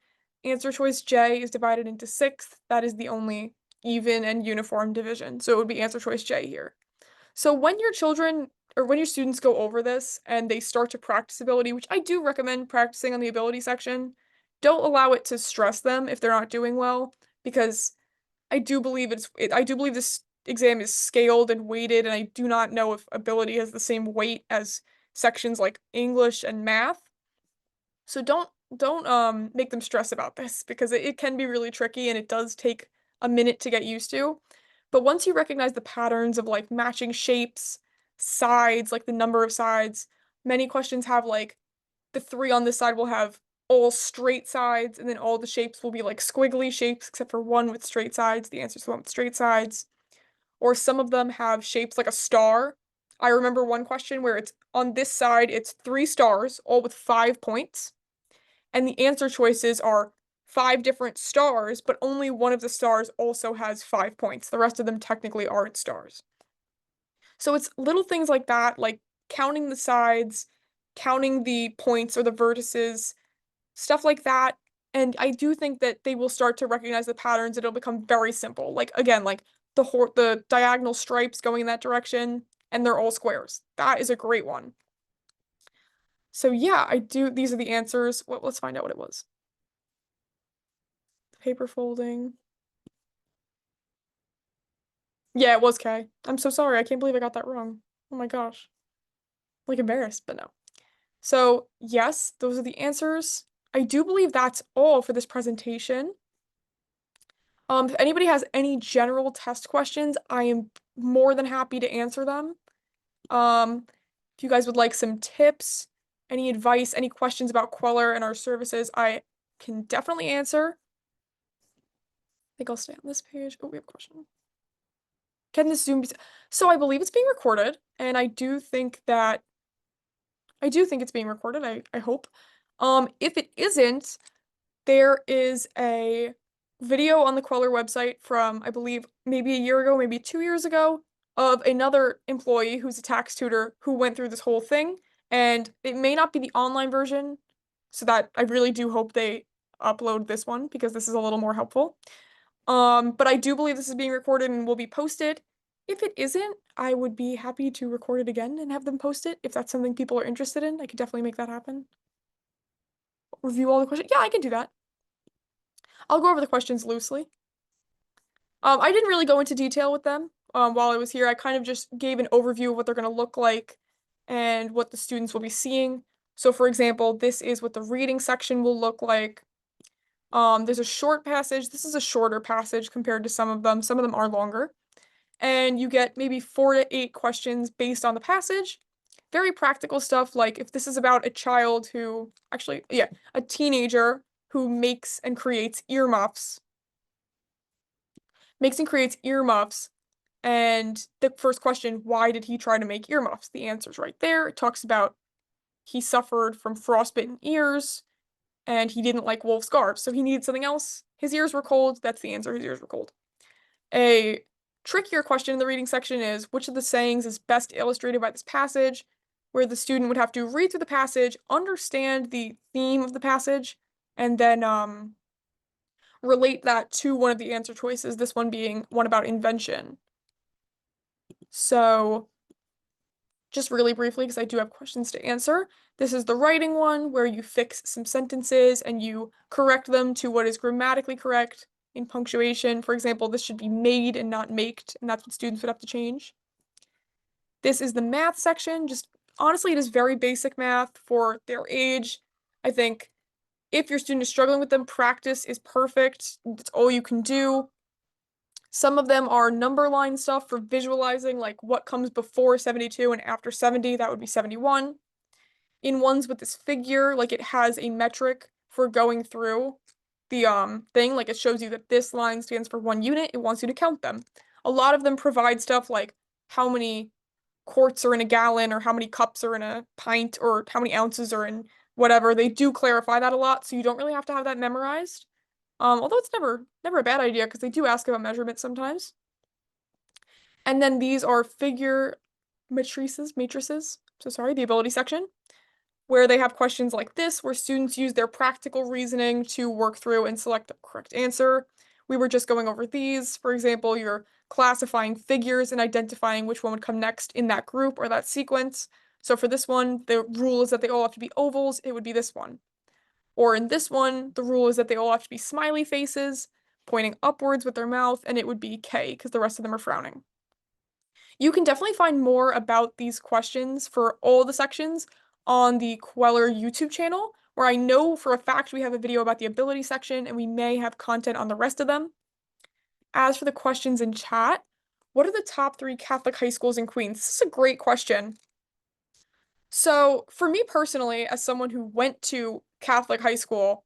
Answer choice J is divided into sixth. That is the only even and uniform division. So it would be answer choice J here. So when your children or when your students go over this and they start to practice ability, which I do recommend practicing on the ability section, don't allow it to stress them if they're not doing well, because I do believe this exam is scaled and weighted, and I do not know if ability has the same weight as sections like English and math. So don't make them stress about this because it can be really tricky and it does take a minute to get used to. But once you recognize the patterns of like matching shapes, sides, like the number of sides, many questions have like the 3 on this side will have all straight sides, and then all the shapes will be like squiggly shapes, except for one with straight sides. The answer is the one with straight sides. Or some of them have shapes like a star. I remember one question where it's on this side, it's 3 stars, all with 5 points. And the answer choices are 5 different stars, but only one of the stars also has 5 points. The rest of them technically aren't stars. So it's little things like that, like counting the sides, counting the points or the vertices, stuff like that. And I do think that they will start to recognize the patterns. It'll become very simple. Like again, like the diagonal stripes going in that direction, and they're all squares. That is a great one. So yeah, these are the answers. Well, let's find out what it was. Paper folding. Yeah, it was K. I'm so sorry. I can't believe I got that wrong. Oh my gosh. Like embarrassed, but no. So yes, those are the answers. I do believe that's all for this presentation. If anybody has any general test questions, I am more than happy to answer them. If you guys would like some tips, any advice, any questions about Queller and our services, I can definitely answer. I think I'll stay on this page. Oh, we have a question. Can this Zoom be... So I believe it's being recorded, and I do think it's being recorded, I hope. If it isn't, there is a video on the Queller website from, I believe, maybe a year ago, maybe 2 years ago, of another employee who's a tax tutor who went through this whole thing. And it may not be the online version, so that I really do hope they upload this one because this is a little more helpful. But I do believe this is being recorded and will be posted. If it isn't, I would be happy to record it again and have them post it if that's something people are interested in. I could definitely make that happen. Review all the questions. Yeah, I can do that. I'll go over the questions loosely. I didn't really go into detail with them while I was here. I kind of just gave an overview of what they're going to look like and what the students will be seeing. So, for example, this is what the reading section will look like. There's a short passage. This is a shorter passage compared to some of them. Some of them are longer. And you get maybe 4 to 8 questions based on the passage. Very practical stuff, like if this is about a child who, actually, yeah, a teenager who makes and creates earmuffs. And the first question, why did he try to make earmuffs? The answer's right there. It talks about he suffered from frostbitten ears and he didn't like wool scarves, so he needed something else. His ears were cold. That's the answer. His ears were cold. A trickier question in the reading section is which of the sayings is best illustrated by this passage, where the student would have to read through the passage, understand the theme of the passage, and then relate that to one of the answer choices, this one being one about invention. So just really briefly, because I do have questions to answer, this is the writing one where you fix some sentences and you correct them to what is grammatically correct. in punctuation. For example, this should be made and not maked, and that's what students would have to change. This is the math section. Just honestly, it is very basic math for their age. I think if your student is struggling with them, practice is perfect. That's all you can do. Some of them are number line stuff for visualizing, like what comes before 72 and after 70, that would be 71. In ones with this figure, like it has a metric for going through the thing, like it shows you that this line stands for 1 unit, it wants you to count them. A lot of them provide stuff like how many quarts are in a gallon or how many cups are in a pint or how many ounces are in whatever. They do clarify that a lot, so you don't really have to have that memorized. Although it's never a bad idea because they do ask about measurements sometimes. And then these are figure matrices. So sorry, the ability section, where they have questions like this, where students use their practical reasoning to work through and select the correct answer. We were just going over these. For example, you're classifying figures and identifying which one would come next in that group or that sequence. So for this one, the rule is that they all have to be ovals. It would be this one. Or in this one, the rule is that they all have to be smiley faces, pointing upwards with their mouth, and it would be K because the rest of them are frowning. You can definitely find more about these questions for all the sections on the Queller YouTube channel, where I know for a fact we have a video about the ability section and we may have content on the rest of them. As for the questions in chat, what are the top 3 Catholic high schools in Queens? This is a great question. So, for me personally, as someone who went to Catholic high school,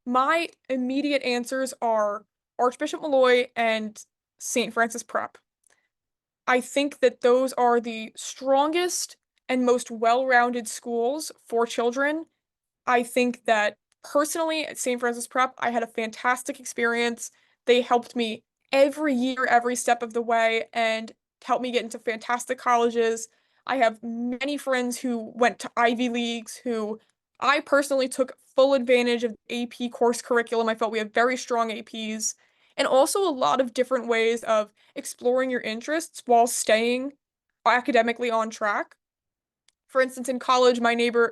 my immediate answers are Archbishop Malloy and St. Francis Prep. I think that those are the strongest and most well-rounded schools for children. I think that personally at St. Francis Prep, I had a fantastic experience. They helped me every year, every step of the way, and helped me get into fantastic colleges. I have many friends who went to Ivy Leagues, who I personally took full advantage of the AP course curriculum. I felt we have very strong APs, and also a lot of different ways of exploring your interests while staying academically on track. For instance, in college, my major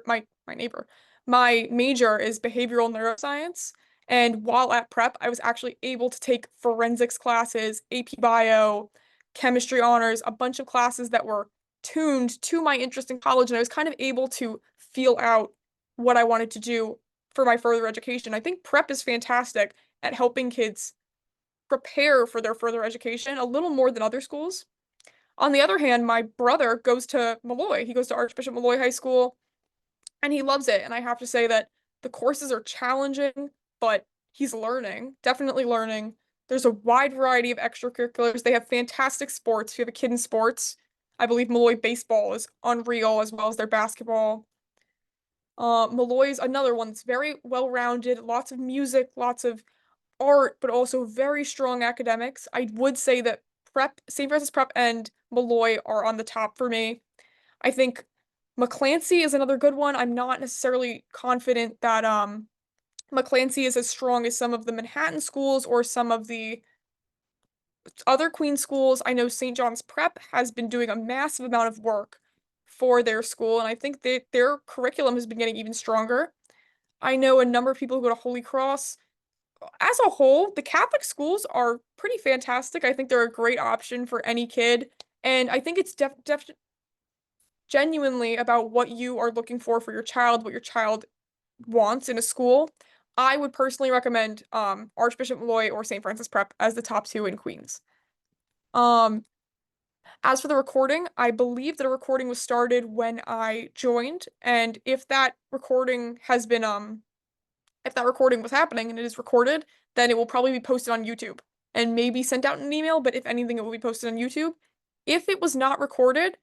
is behavioral neuroscience. And while at prep, I was actually able to take forensics classes, AP bio, chemistry honors, a bunch of classes that were tuned to my interest in college. And I was kind of able to feel out what I wanted to do for my further education. I think prep is fantastic at helping kids prepare for their further education a little more than other schools. On the other hand, my brother goes to Malloy. He goes to Archbishop Malloy High School and he loves it. And I have to say that the courses are challenging, but he's learning, definitely learning. There's a wide variety of extracurriculars. They have fantastic sports. If you have a kid in sports, I believe Malloy baseball is unreal as well as their basketball. Malloy's another one that's very well-rounded, lots of music, lots of art, but also very strong academics. I would say that St. Francis Prep and Malloy are on the top for me. I think McClancy is another good one. I'm not necessarily confident that McClancy is as strong as some of the Manhattan schools or some of the other Queen schools. I know St. John's Prep has been doing a massive amount of work for their school, and I think that their curriculum has been getting even stronger. I know a number of people who go to Holy Cross. As a whole, the Catholic schools are pretty fantastic. I think they're a great option for any kid, and I think it's genuinely about what you are looking for your child, what your child wants in a school. I would personally recommend Archbishop Malloy or St. Francis Prep as the top 2 in Queens. Um, as for the recording, I believe that a recording was started when I joined, and if that recording was happening and it is recorded, then it will probably be posted on YouTube and maybe sent out in an email, but if anything, it will be posted on YouTube. If it was not recorded,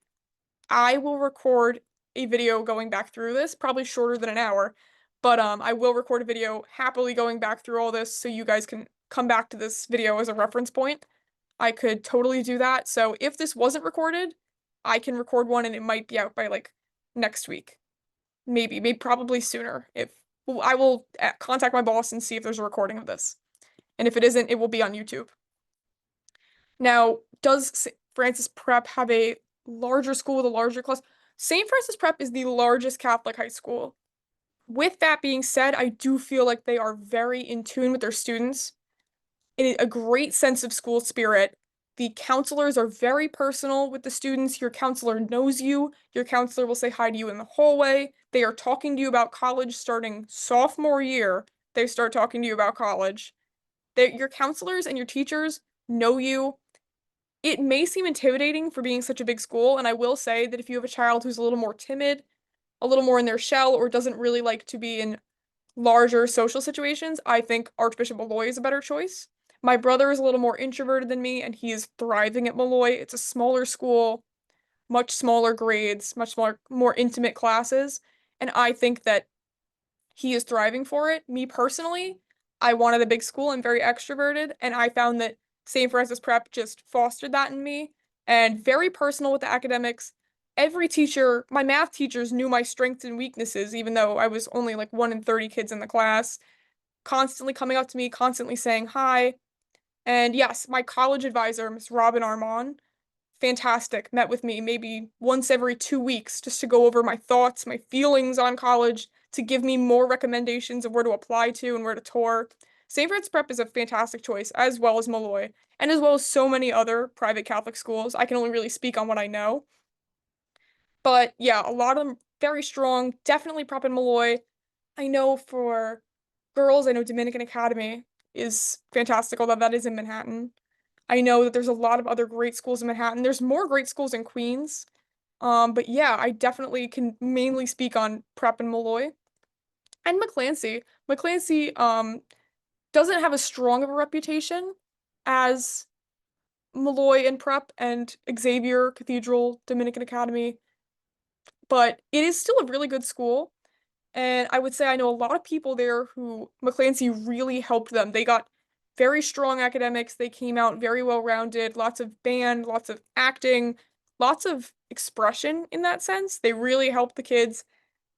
I will record a video going back through this, probably shorter than an hour, but I will record a video happily going back through all this so you guys can come back to this video as a reference point. I could totally do that. So if this wasn't recorded, I can record one and it might be out by like next week. Maybe probably sooner. If well, I will contact my boss and see if there's a recording of this. And if it isn't, it will be on YouTube. Now, does Francis Prep have a larger school with a larger class? St. Francis Prep is the largest Catholic high school. With that being said, I do feel like they are very in tune with their students. a great sense of school spirit. The counselors are very personal with the students. Your counselor knows you. Your counselor will say hi to you in the hallway. They are talking to you about college starting sophomore year. They start talking to you about college. Your counselors and your teachers know you. It may seem intimidating for being such a big school, and I will say that if you have a child who's a little more timid, a little more in their shell, or doesn't really like to be in larger social situations, I think Archbishop Malloy is a better choice. My brother is a little more introverted than me, and he is thriving at Malloy. It's a smaller school, much smaller grades, much more intimate classes, and I think that he is thriving for it. Me personally, I wanted a big school. I'm very extroverted, and I found that St. Francis Prep just fostered that in me and very personal with the academics. Every teacher, my math teachers knew my strengths and weaknesses, even though I was only like 1 in 30 kids in the class, constantly coming up to me, constantly saying hi. And yes, my college advisor, Miss Robin Armand, fantastic, met with me maybe once every 2 weeks just to go over my thoughts, my feelings on college, to give me more recommendations of where to apply to and where to tour. St. Francis Prep is a fantastic choice, as well as Malloy, and as well as so many other private Catholic schools. I can only really speak on what I know. But yeah, a lot of them very strong, definitely prep in Malloy. I know for girls, I know Dominican Academy is fantastic, although that is in Manhattan. I know that there's a lot of other great schools in Manhattan. There's more great schools in Queens. But yeah, I definitely can mainly speak on Prep and Malloy and McClancy. McClancy doesn't have as strong of a reputation as Malloy and Prep and Xavier Cathedral Dominican Academy, but it is still a really good school. And I would say I know a lot of people there who McClancy really helped them. They got very strong academics. They came out very well-rounded, lots of band, lots of acting, lots of expression in that sense. They really helped the kids,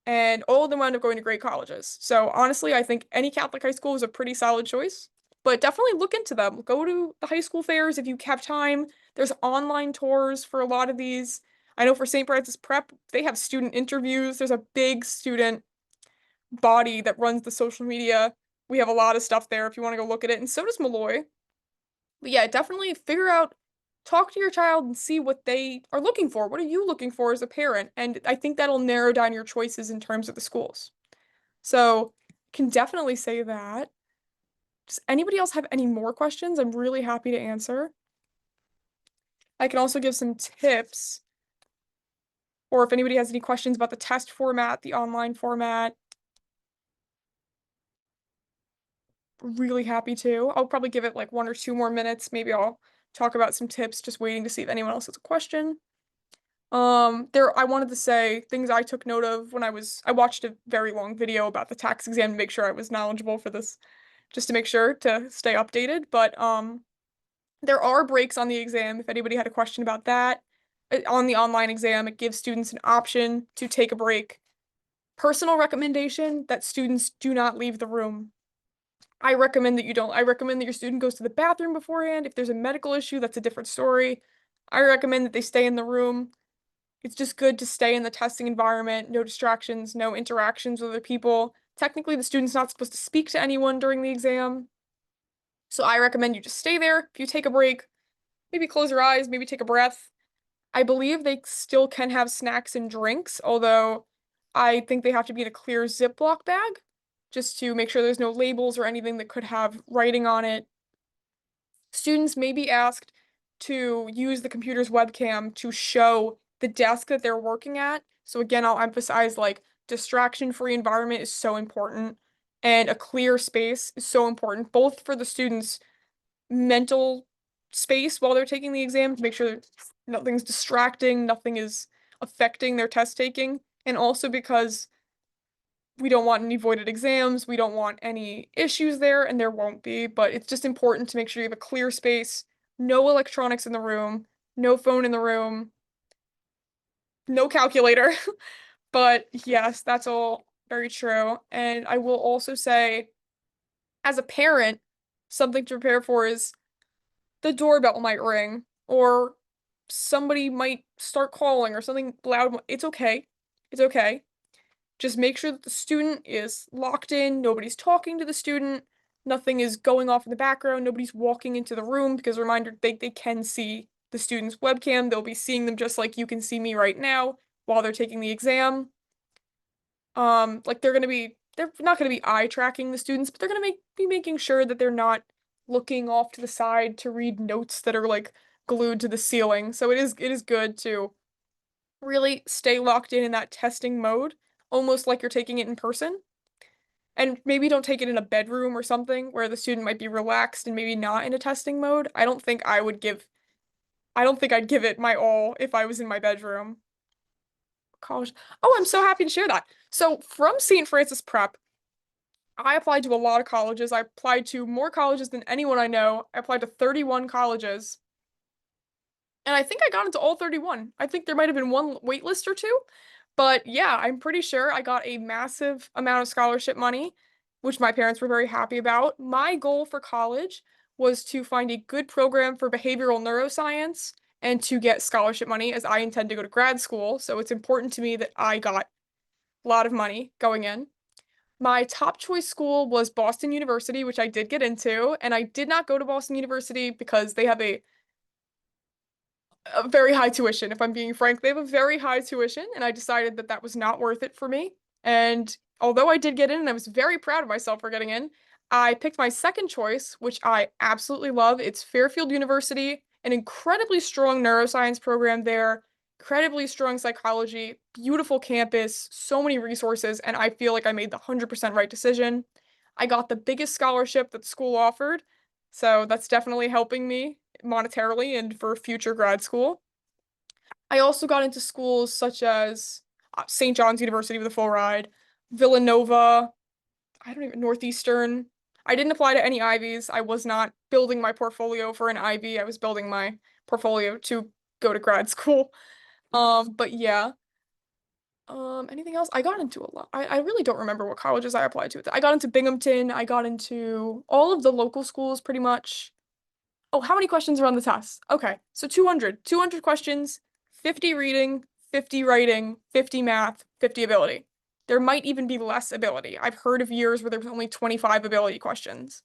and all of them wound up going to great colleges. So honestly, I think any Catholic high school is a pretty solid choice. But definitely look into them. Go to the high school fairs if you have time. There's online tours for a lot of these. I know for St. Francis Prep, they have student interviews. There's a big student body that runs the social media. We have a lot of stuff there if you want to go look at it, and so does Malloy. But yeah, definitely figure out, talk to your child and see what they are looking for. What are you looking for as a parent? And I think that'll narrow down your choices in terms of the schools. So, can definitely say that. Does anybody else have any more questions? I'm really happy to answer. I can also give some tips, or if anybody has any questions about the test format, the online format, really happy to. I'll probably give it like 1 or 2 more minutes. Maybe I'll talk about some tips, just waiting to see if anyone else has a question. I wanted to say things I took note of when I watched a very long video about the tax exam to make sure I was knowledgeable for this, just to make sure to stay updated. But there are breaks on the exam if anybody had a question about that. On the online exam, it gives students an option to take a break. Personal recommendation that students do not leave the room. I recommend that you don't. I recommend that your student goes to the bathroom beforehand. If there's a medical issue, that's a different story. I recommend that they stay in the room. It's just good to stay in the testing environment, no distractions, no interactions with other people. Technically, the student's not supposed to speak to anyone during the exam. So I recommend you just stay there. If you take a break, maybe close your eyes, maybe take a breath. I believe they still can have snacks and drinks, although I think they have to be in a clear Ziploc bag just to make sure there's no labels or anything that could have writing on it. Students may be asked to use the computer's webcam to show the desk that they're working at. So again, I'll emphasize like distraction-free environment is so important and a clear space is so important, both for the students' mental space while they're taking the exam to make sure nothing's distracting, nothing is affecting their test taking, and also because we don't want any voided exams, we don't want any issues there, and there won't be, but it's just important to make sure you have a clear space, no electronics in the room, no phone in the room, no calculator. But yes, that's all very true. And I will also say, as a parent, something to prepare for is the doorbell might ring, or somebody might start calling, or something loud. It's okay. It's okay. Just make sure that the student is locked in, nobody's talking to the student. Nothing is going off in the background. Nobody's walking into the room because reminder, they can see the student's webcam. They'll be seeing them just like you can see me right now while they're taking the exam. Like they're not gonna be eye tracking the students, but they're gonna be making sure that they're not looking off to the side to read notes that are like glued to the ceiling. So it is good to really stay locked in that testing mode, almost like you're taking it in person. And maybe don't take it in a bedroom or something where the student might be relaxed and maybe not in a testing mode. I don't think I'd give it my all if I was in my bedroom. College. Oh, I'm so happy to share that. So from St. Francis Prep, I applied to a lot of colleges. I applied to more colleges than anyone I know. I applied to 31 colleges. And I think I got into all 31. I think there might have been one wait list or two. But yeah, I'm pretty sure I got a massive amount of scholarship money, which my parents were very happy about. My goal for college was to find a good program for behavioral neuroscience and to get scholarship money as I intend to go to grad school. So it's important to me that I got a lot of money going in. My top choice school was Boston University, which I did get into, and I did not go to Boston University because they have a very high tuition. If I'm being frank, they have a very high tuition, and I decided that that was not worth it for me. And although I did get in, and I was very proud of myself for getting in, I picked my second choice, which I absolutely love. It's Fairfield University, an incredibly strong neuroscience program there, incredibly strong psychology, beautiful campus, so many resources, and I feel like I made the 100% right decision. I got the biggest scholarship that the school offered, so that's definitely helping me monetarily and for future grad school. I also got into schools such as St. John's University with a full ride, Villanova, I don't even, Northeastern. I didn't apply to any Ivies. I was not building my portfolio for an Ivy. I was building my portfolio to go to grad school. But yeah. Anything else? I got into a lot. I really don't remember what colleges I applied to. I got into Binghamton. I got into all of the local schools pretty much. Oh, how many questions are on the test? Okay, so 200 questions, 50 reading, 50 writing, 50 math, 50 ability. There might even be less ability. I've heard of years where there's only 25 ability questions.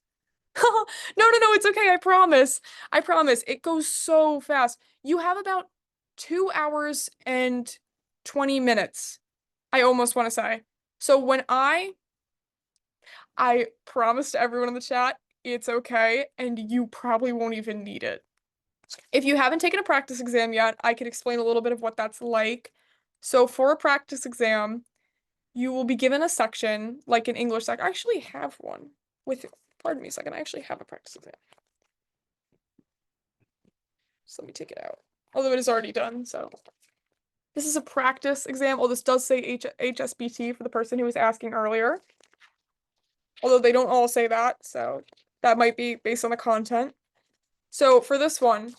No, no, no, it's okay. I promise. I promise. It goes so fast. You have about 2 hours and 20 minutes, I almost want to say. So I promise to everyone in the chat, it's okay, and you probably won't even need it. If you haven't taken a practice exam yet, I can explain a little bit of what that's like. So for a practice exam, you will be given a section, like an English section. I actually have one with, pardon me a second, I actually have a practice exam. So let me take it out. Although it is already done, so. This is a practice exam. Oh, this does say HSBT for the person who was asking earlier. Although they don't all say that, so that might be based on the content. So for this one,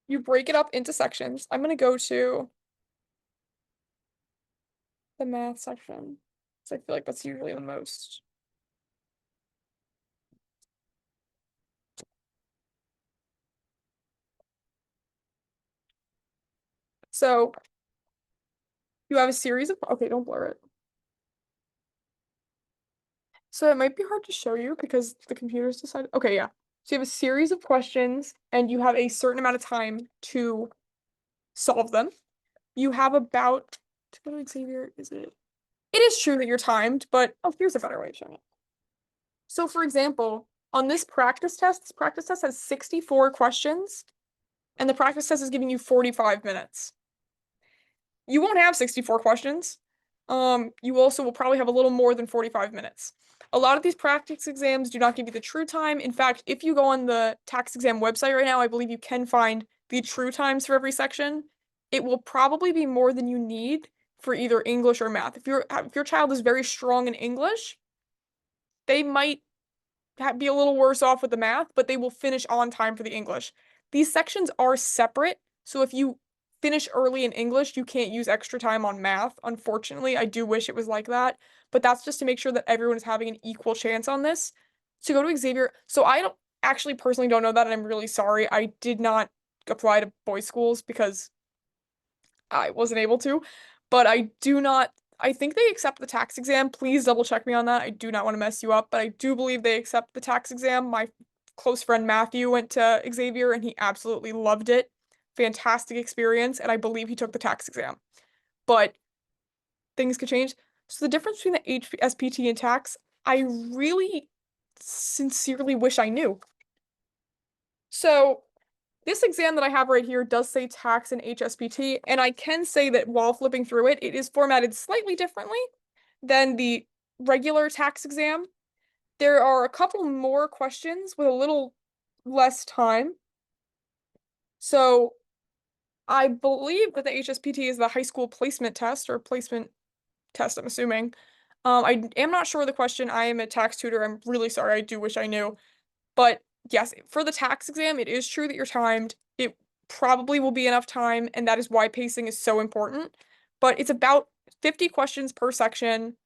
you break it up into sections. I'm going to go to the math section because I feel like that's usually the most. So you have a series of, okay, don't blur it. So it might be hard to show you because the computer's decided. Okay, yeah. So you have a series of questions and you have a certain amount of time to solve them. You have about, to go to Xavier, is it? It is true that you're timed, but oh, here's a better way of showing it. So for example, on this practice test has 64 questions, and the practice test is giving you 45 minutes. You won't have 64 questions. You also will probably have a little more than 45 minutes. A lot of these practice exams do not give you the true time. In fact, if you go on the tax exam website right now, I believe you can find the true times for every section. It will probably be more than you need for either English or math. If your child is very strong in English, they might be a little worse off with the math, but they will finish on time for the English. These sections are separate, so if you finish early in English, you can't use extra time on math. Unfortunately, I do wish it was like that, but that's just to make sure that everyone is having an equal chance on this. To go to Xavier, so I don't actually personally don't know that, and I'm really sorry. I did not apply to boys' schools because I wasn't able to, but I do not I think they accept the tax exam. Please double check me on that. I do not want to mess you up, but I do believe they accept the tax exam. My close friend Matthew went to Xavier and he absolutely loved it. Fantastic experience, and I believe he took the tax exam. But things could change. So the difference between the HSPT and tax, I really sincerely wish I knew. So this exam that I have right here does say tax and HSPT, and I can say that while flipping through it, it is formatted slightly differently than the regular tax exam. There are a couple more questions with a little less time. So I believe that the HSPT is the high school placement test or placement test, I'm assuming. I am not sure of the question. I am a tax tutor. I'm really sorry. I do wish I knew. But yes, for the tax exam, it is true that you're timed. It probably will be enough time, and that is why pacing is so important. But it's about 50 questions per section.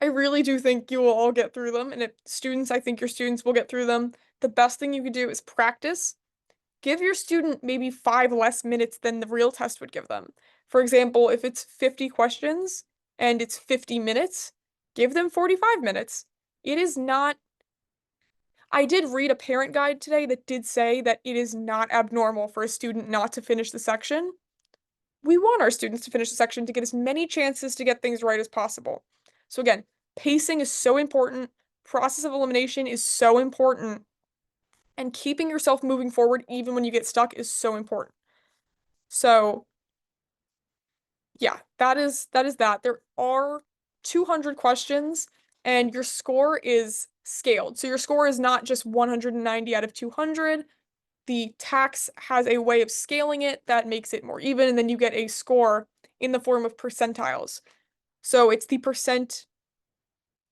I really do think you will all get through them, and if students, I think your students will get through them. The best thing you can do is practice. Give your student maybe 5 less minutes than the real test would give them. For example, if it's 50 questions and it's 50 minutes, give them 45 minutes. It is not I did read a parent guide today that did say that it is not abnormal for a student not to finish the section. We want our students to finish the section to get as many chances to get things right as possible. So again, pacing is so important, process of elimination is so important, and keeping yourself moving forward even when you get stuck is so important. So, yeah, that is that. There are 200 questions and your score is scaled. So your score is not just 190 out of 200. The tax has a way of scaling it that makes it more even, and then you get a score in the form of percentiles. So it's the percent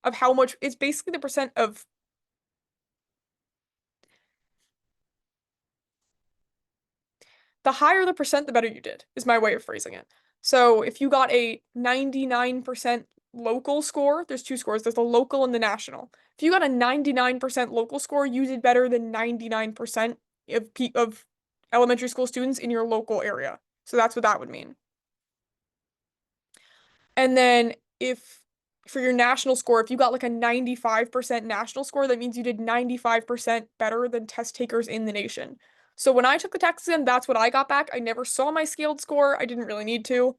of how much, it's basically the percent of, the higher the percent, the better you did, is my way of phrasing it. So if you got a 99% local score, there's two scores, there's the local and the national. If you got a 99% local score, you did better than 99% of elementary school students in your local area. So that's what that would mean. And then if for your national score, if you got like a 95% national score, that means you did 95% better than test takers in the nation. So when I took the tax exam, that's what I got back. I never saw my scaled score. I didn't really need to.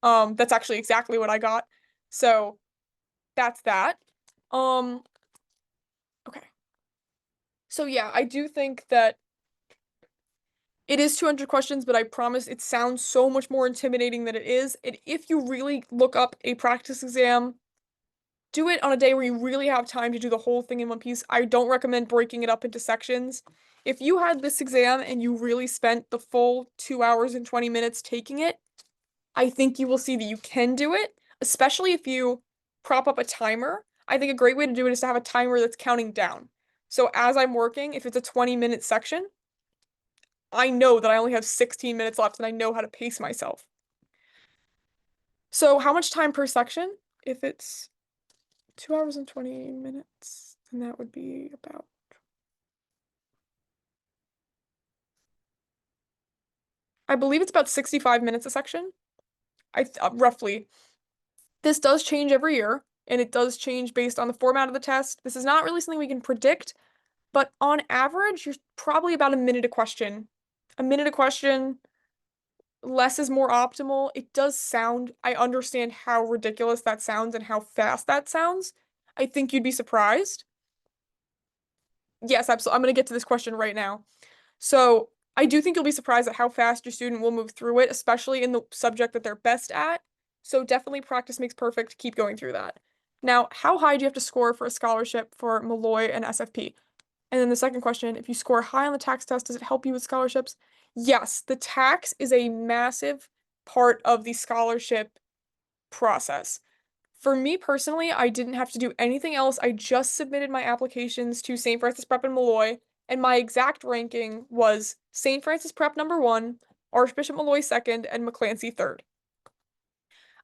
That's actually exactly what I got. So that's that. Um, okay. So yeah, I do think that it is 200 questions, but I promise it sounds so much more intimidating than it is. And if you really look up a practice exam, do it on a day where you really have time to do the whole thing in one piece. I don't recommend breaking it up into sections. If you had this exam and you really spent the full 2 hours and 20 minutes taking it, I think you will see that you can do it, especially if you prop up a timer. I think a great way to do it is to have a timer that's counting down. So as I'm working, if it's a 20-minute section, I know that I only have 16 minutes left and I know how to pace myself. So how much time per section? If it's 2 hours and 20 minutes, then that would be about, I believe it's about 65 minutes a section. Roughly. This does change every year, and it does change based on the format of the test. This is not really something we can predict, but on average, you're probably about a minute a question. A minute a question, less is more optimal. It does sound, I understand how ridiculous that sounds and how fast that sounds. I think you'd be surprised. Yes, absolutely. I'm going to get to this question right now. So I do think you'll be surprised at how fast your student will move through it, especially in the subject that they're best at. So definitely practice makes perfect. Keep going through that. Now, how high do you have to score for a scholarship for Malloy and SFP? And then the second question, if you score high on the tax test, does it help you with scholarships? Yes, the tax is a massive part of the scholarship process. For me personally, I didn't have to do anything else. I just submitted my applications to St. Francis Prep and Malloy, and my exact ranking was St. Francis Prep number one, Archbishop Malloy second, and McClancy third.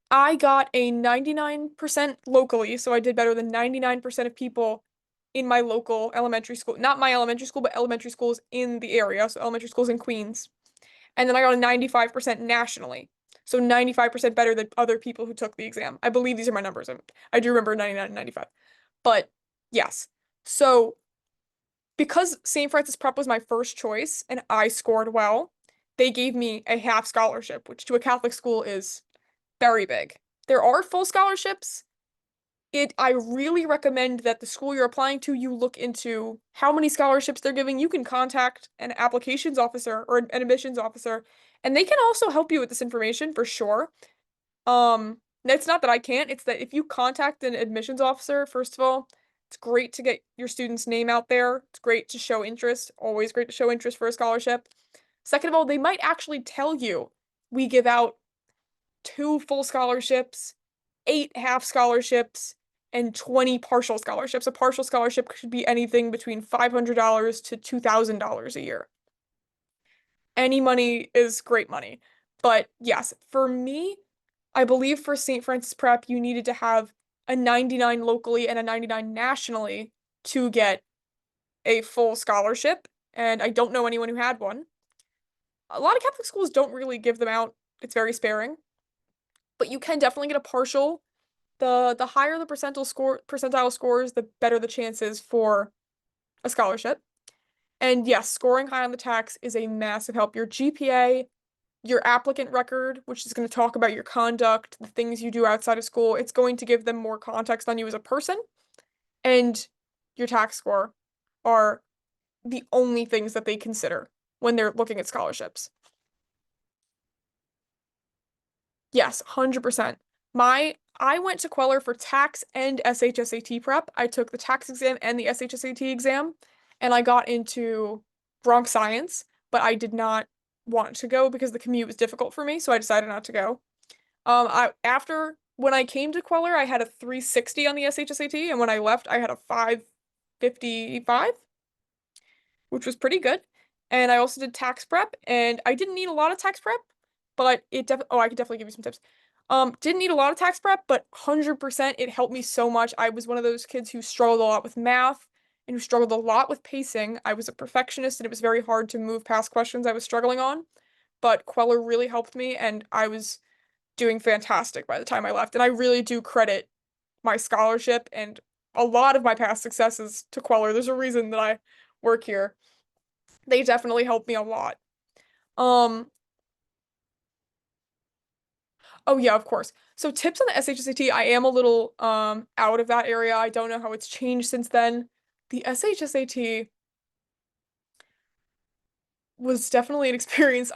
I got a 99% locally, so I did better than 99% of people in my local elementary school. Not my elementary school, but elementary schools in the area, so elementary schools in Queens. And then I got a 95% nationally. So 95% better than other people who took the exam. I believe these are my numbers. I do remember 99 and 95. But yes. So because St. Francis Prep was my first choice and I scored well, they gave me a half scholarship, which to a Catholic school is very big. There are full scholarships. I really recommend that the school you're applying to, you look into how many scholarships they're giving. You can contact an applications officer or an admissions officer, and they can also help you with this information for sure. It's not that I can't, it's that if you contact an admissions officer, first of all, it's great to get your student's name out there. It's great to show interest, always great to show interest for a scholarship. Second of all, they might actually tell you we give out 2 full scholarships, 8 half scholarships, and 20 partial scholarships. A partial scholarship should be anything between $500 to $2,000 a year. Any money is great money. But yes, for me, I believe for St. Francis Prep, you needed to have a 99 locally and a 99 nationally to get a full scholarship. And I don't know anyone who had one. A lot of Catholic schools don't really give them out. It's very sparing. But you can definitely get a partial. The higher the percentile scores, the better the chances for a scholarship. And yes, scoring high on the TACS is a massive help. Your GPA, your applicant record, which is going to talk about your conduct, the things you do outside of school, it's going to give them more context on you as a person. And your TACS score are the only things that they consider when they're looking at scholarships. Yes, 100%. I went to Queller for TACS and SHSAT prep. I took the TACS exam and the SHSAT exam, and I got into Bronx Science, but I did not want to go because the commute was difficult for me, so I decided not to go. When I came to Queller, I had a 360 on the SHSAT, and when I left, I had a 555, which was pretty good. And I also did tax prep, and I didn't need a lot of tax prep, but I could definitely give you some tips. Didn't need a lot of tax prep, but 100% it helped me so much. I was one of those kids who struggled a lot with math and who struggled a lot with pacing. I was a perfectionist, and it was very hard to move past questions I was struggling on. But Queller really helped me, and I was doing fantastic by the time I left. And I really do credit my scholarship and a lot of my past successes to Queller. There's a reason that I work here. They definitely helped me a lot. Um, oh yeah, of course. So tips on the SHSAT, I am a little out of that area. I don't know how it's changed since then. The SHSAT was definitely an experience.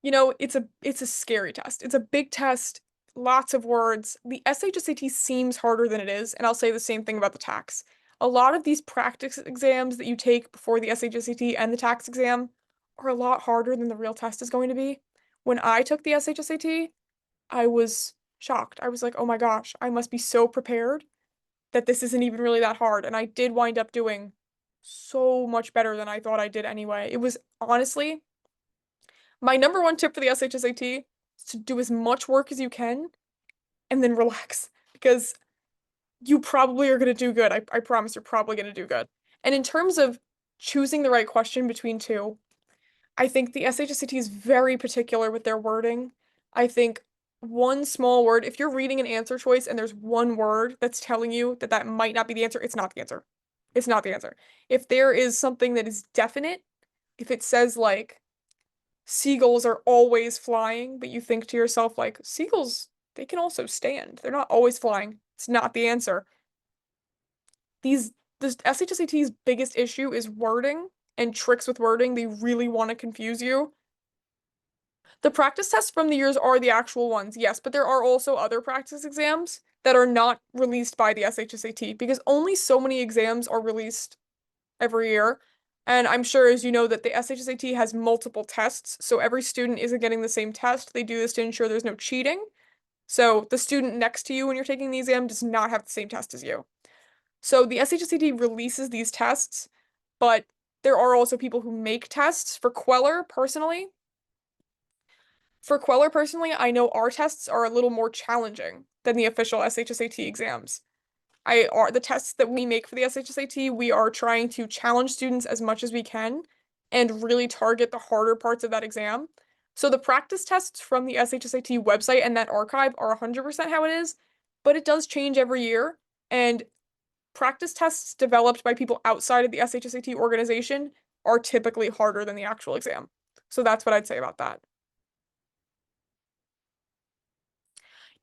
It's a scary test. It's a big test, lots of words. The SHSAT seems harder than it is, and I'll say the same thing about the TACS. A lot of these practice exams that you take before the SHSAT and the TACS exam are a lot harder than the real test is going to be. When I took the SHSAT, I was shocked. I was like, oh my gosh, I must be so prepared that this isn't even really that hard. And I did wind up doing so much better than I thought I did anyway. It was honestly my number one tip for the SHSAT is to do as much work as you can and then relax because you probably are going to do good. I promise you're probably going to do good. And in terms of choosing the right question between two, I think the SHSAT is very particular with their wording. I think one small word, if you're reading an answer choice and there's one word that's telling you that that might not be the answer, it's not the answer. It's not the answer. If there is something that is definite, if it says like seagulls are always flying, but you think to yourself like seagulls, they can also stand. They're not always flying. It's not the answer. These this SHSAT's biggest issue is wording and tricks with wording. They really want to confuse you. The practice tests from the years are the actual ones, yes, but there are also other practice exams that are not released by the SHSAT because only so many exams are released every year. And I'm sure, as you know, that the SHSAT has multiple tests, so every student isn't getting the same test. They do this to ensure there's no cheating. So the student next to you when you're taking the exam does not have the same test as you. So the SHSAT releases these tests, but there are also people who make tests. For Queller personally, I know our tests are a little more challenging than the official SHSAT exams. The tests that we make for the SHSAT, we are trying to challenge students as much as we can and really target the harder parts of that exam. So the practice tests from the SHSAT website and that archive are 100% how it is, but it does change every year. And practice tests developed by people outside of the SHSAT organization are typically harder than the actual exam. So that's what I'd say about that.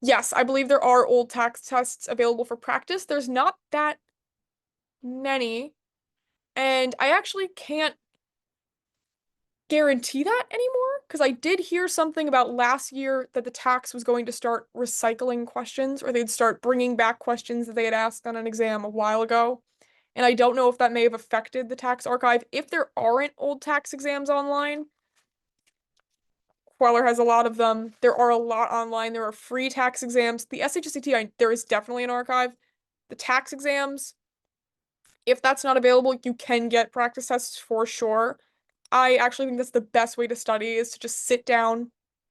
Yes, I believe there are old tax tests available for practice. There's not that many, and I actually can't guarantee that anymore because I did hear something about last year that the tax was going to start recycling questions or they'd start bringing back questions that they had asked on an exam a while ago. And I don't know if that may have affected the tax archive. If there aren't old tax exams online, Queller has a lot of them. There are a lot online. There are free tax exams. The SHSAT, there is definitely an archive. The tax exams, if that's not available, you can get practice tests for sure. I actually think that's the best way to study is to just sit down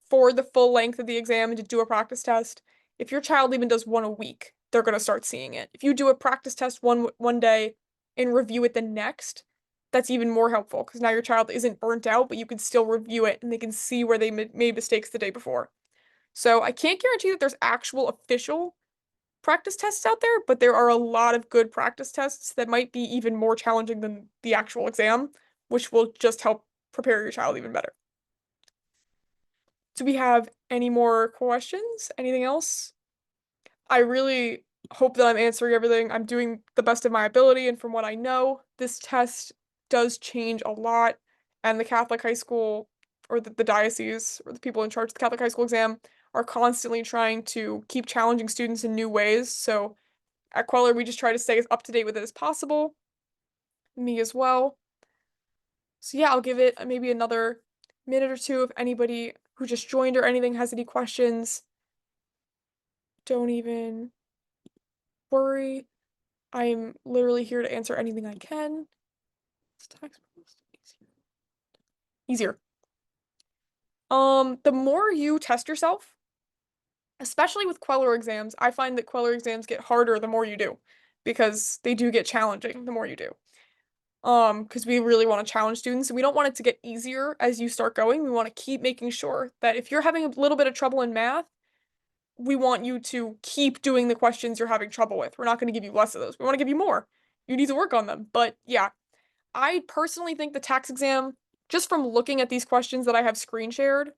for the full length of the exam and to do a practice test. If your child even does one a week, they're going to start seeing it. If you do a practice test one day and review it the next, that's even more helpful because now your child isn't burnt out, but you can still review it and they can see where they made mistakes the day before. So I can't guarantee that there's actual official practice tests out there, but there are a lot of good practice tests that might be even more challenging than the actual exam, which will just help prepare your child even better. Do we have any more questions? Anything else? I really hope that I'm answering everything. I'm doing the best of my ability, and from what I know, this test does change a lot, and the Catholic high school or the diocese or the people in charge of the Catholic high school exam are constantly trying to keep challenging students in new ways. So at Queller, we just try to stay as up to date with it as possible. Me as well. So yeah, I'll give it maybe another minute or two if anybody who just joined or anything has any questions. Don't even worry. I'm literally here to answer anything I can. Easier. The more you test yourself, especially with Queller exams, I find that Queller exams get harder the more you do because they do get challenging the more you do. Because we really want to challenge students and we don't want it to get easier as you start going. We want to keep making sure that if you're having a little bit of trouble in math, we want you to keep doing the questions you're having trouble with. We're not going to give you less of those. We want to give you more. You need to work on them. But yeah, I personally think the tax exam, just from looking at these questions that I have screen shared,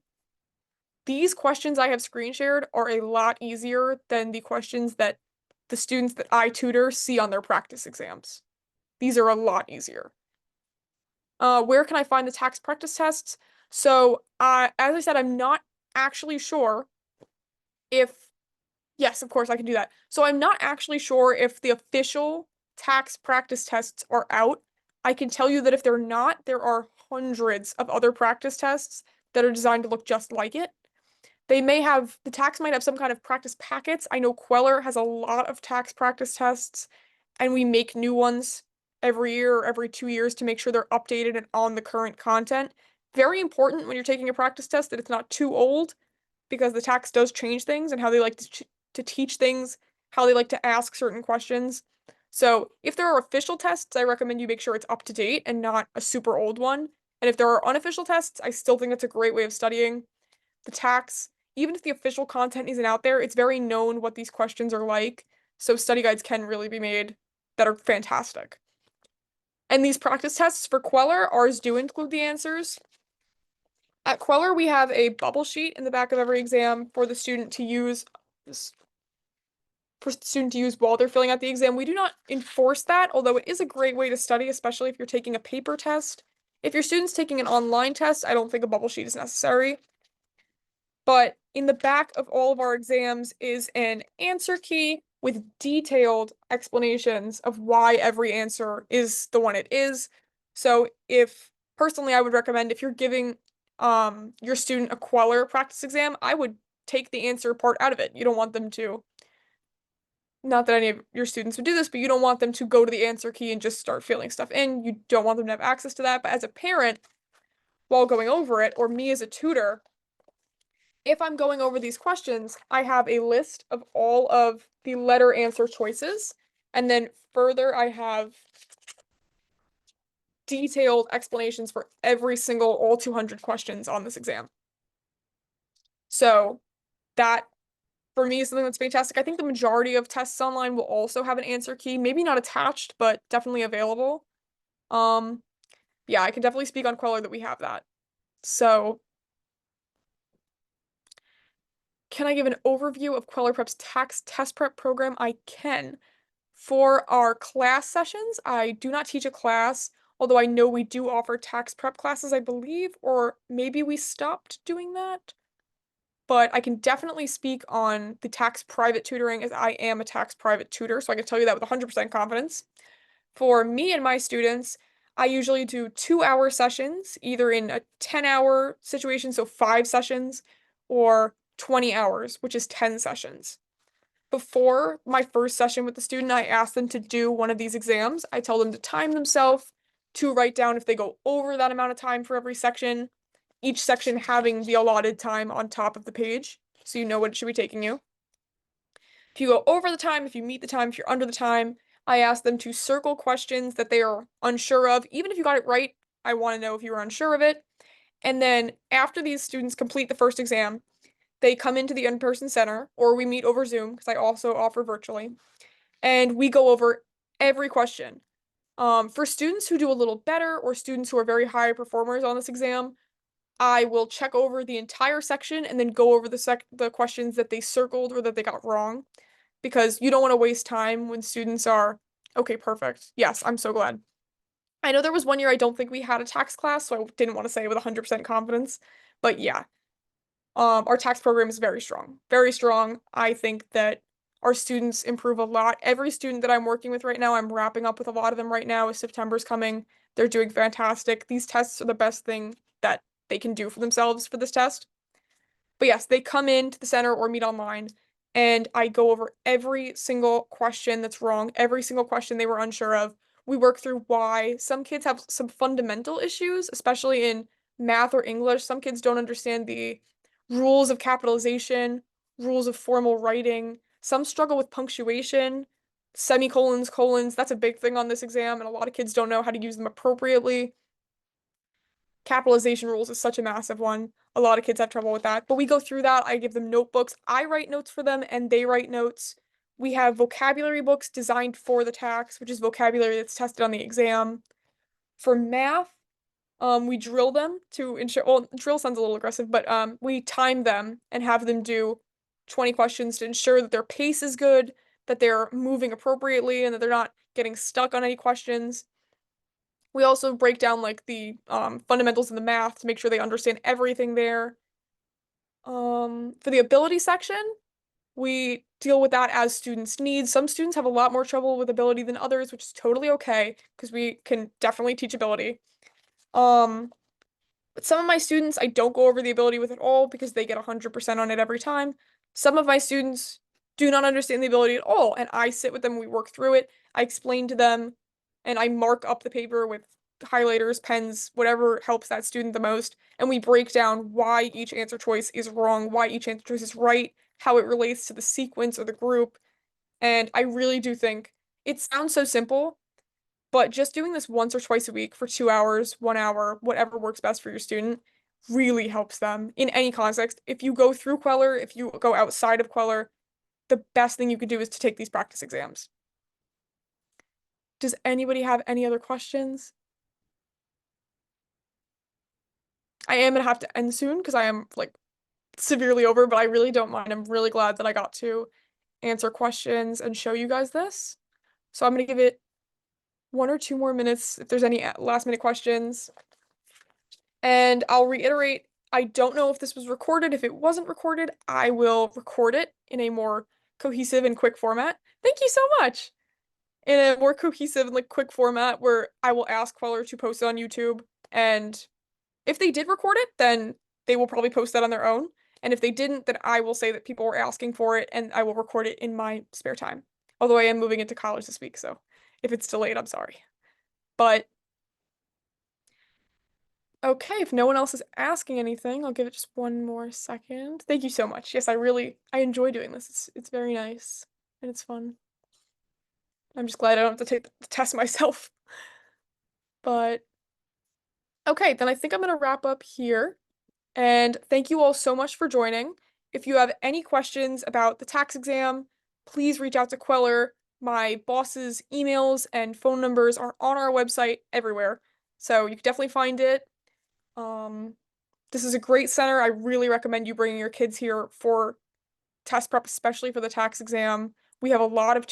these questions I have screen shared are a lot easier than the questions that the students that I tutor see on their practice exams. These are a lot easier. Where can I find the tax practice tests? So, as I said, I'm not actually sure if, yes, of course I can do that. So I'm not actually sure if the official tax practice tests are out. I can tell you that if they're not, there are hundreds of other practice tests that are designed to look just like it. They may have, the tax might have some kind of practice packets. I know Queller has a lot of tax practice tests, and we make new ones every year or every 2 years to make sure they're updated and on the current content. Very important when you're taking a practice test that it's not too old, because the tax does change things and how they like to teach things, how they like to ask certain questions. So if there are official tests, I recommend you make sure it's up to date and not a super old one. And if there are unofficial tests, I still think it's a great way of studying the tax. Even if the official content isn't out there, it's very known what these questions are like. So study guides can really be made that are fantastic. And these practice tests for Queller, ours do include the answers. At Queller, we have a bubble sheet in the back of every exam for the student to use while they're filling out the exam. We do not enforce that, although it is a great way to study, especially if you're taking a paper test. If your student's taking an online test, I don't think a bubble sheet is necessary. But in the back of all of our exams is an answer key with detailed explanations of why every answer is the one it is. So if personally, I would recommend if you're giving your student a Queller practice exam, I would take the answer part out of it. You don't want them to, not that any of your students would do this, but you don't want them to go to the answer key and just start filling stuff in. You don't want them to have access to that. But as a parent, while going over it, or me as a tutor, if I'm going over these questions, I have a list of all of the letter answer choices. And then further, I have detailed explanations for every single all 200 questions on this exam. So that for me is something that's fantastic. I think the majority of tests online will also have an answer key, maybe not attached, but definitely available. Um, yeah, I can definitely speak on Queller that we have that. So, can I give an overview of Queller Prep's tax test prep program? I can. For our class sessions, I do not teach a class, although I know we do offer tax prep classes, I believe, or maybe we stopped doing that. But I can definitely speak on the tax private tutoring as I am a tax private tutor, so I can tell you that with 100% confidence. For me and my students, I usually do 2 hour sessions, either in a 10-hour situation, so 5 sessions, or 20 hours, which is 10 sessions. Before my first session with the student, I ask them to do one of these exams. I tell them to time themselves, to write down if they go over that amount of time for every section, each section having the allotted time on top of the page, so you know what it should be taking you. If you go over the time, if you meet the time, if you're under the time, I ask them to circle questions that they are unsure of. Even if you got it right, I want to know if you were unsure of it. And then after these students complete the first exam, they come into the in-person center or we meet over Zoom because I also offer virtually, and we go over every question. For students who do a little better or students who are very high performers on this exam, I will check over the entire section and then go over the questions that they circled or that they got wrong because you don't want to waste time when students are, okay, perfect. Yes, I'm so glad. I know there was one year I don't think we had a tax class, so I didn't want to say with 100% confidence, but yeah, our tax program is very strong. Very strong. I think that our students improve a lot. Every student that I'm working with right now, I'm wrapping up with a lot of them right now as September's coming. They're doing fantastic. These tests are the best thing that they can do for themselves for this test. But yes, they come into the center or meet online, and I go over every single question that's wrong, every single question they were unsure of. We work through why some kids have some fundamental issues, especially in math or English. Some kids don't understand the rules of capitalization, rules of formal writing. Some struggle with punctuation, semicolons, colons. That's a big thing on this exam, and a lot of kids don't know how to use them appropriately. Capitalization rules is such a massive one. A lot of kids have trouble with that. But we go through that. I give them notebooks. I write notes for them and they write notes. We have vocabulary books designed for the tax, which is vocabulary that's tested on the exam. For math, we drill them to ensure, well, drill sounds a little aggressive, but we time them and have them do 20 questions to ensure that their pace is good, that they're moving appropriately, and that they're not getting stuck on any questions. We also break down like the fundamentals of the math to make sure they understand everything there. For the ability section, we deal with that as students need. Some students have a lot more trouble with ability than others, which is totally okay because we can definitely teach ability. Um, but some of my students I don't go over the ability with at all because they get 100% on it every time. Some of my students do not understand the ability at all, and I sit with them, we work through it. I explain to them, and I mark up the paper with highlighters, pens, whatever helps that student the most, and we break down why each answer choice is wrong, why each answer choice is right, how it relates to the sequence or the group. And I really do think it sounds so simple, but just doing this once or twice a week for 2 hours, 1 hour, whatever works best for your student, really helps them in any context. If you go through Queller, if you go outside of Queller, the best thing you could do is to take these practice exams. Does anybody have any other questions? I am gonna have to end soon because I am like severely over, but I really don't mind. I'm really glad that I got to answer questions and show you guys this. So I'm gonna give it 1 or 2 more minutes if there's any last minute questions. And I'll reiterate, I don't know if this was recorded. If it wasn't recorded, I will record it in a more cohesive and quick format. Thank you so much. In a more cohesive and like quick format where I will ask Queller to post it on YouTube. And if they did record it, then they will probably post that on their own. And if they didn't, then I will say that people were asking for it and I will record it in my spare time. Although I am moving into college this week, so if it's delayed, I'm sorry. But okay, if no one else is asking anything, I'll give it just 1 more second. Thank you so much. Yes, I enjoy doing this. It's very nice and it's fun. I'm just glad I don't have to take the test myself. But okay, then I think I'm gonna wrap up here. And thank you all so much for joining. If you have any questions about the tax exam, please reach out to Queller. My boss's emails and phone numbers are on our website everywhere, so you can definitely find it. Um, this is a great center. I really recommend you bringing your kids here for test prep, especially for the tax exam. We have a lot of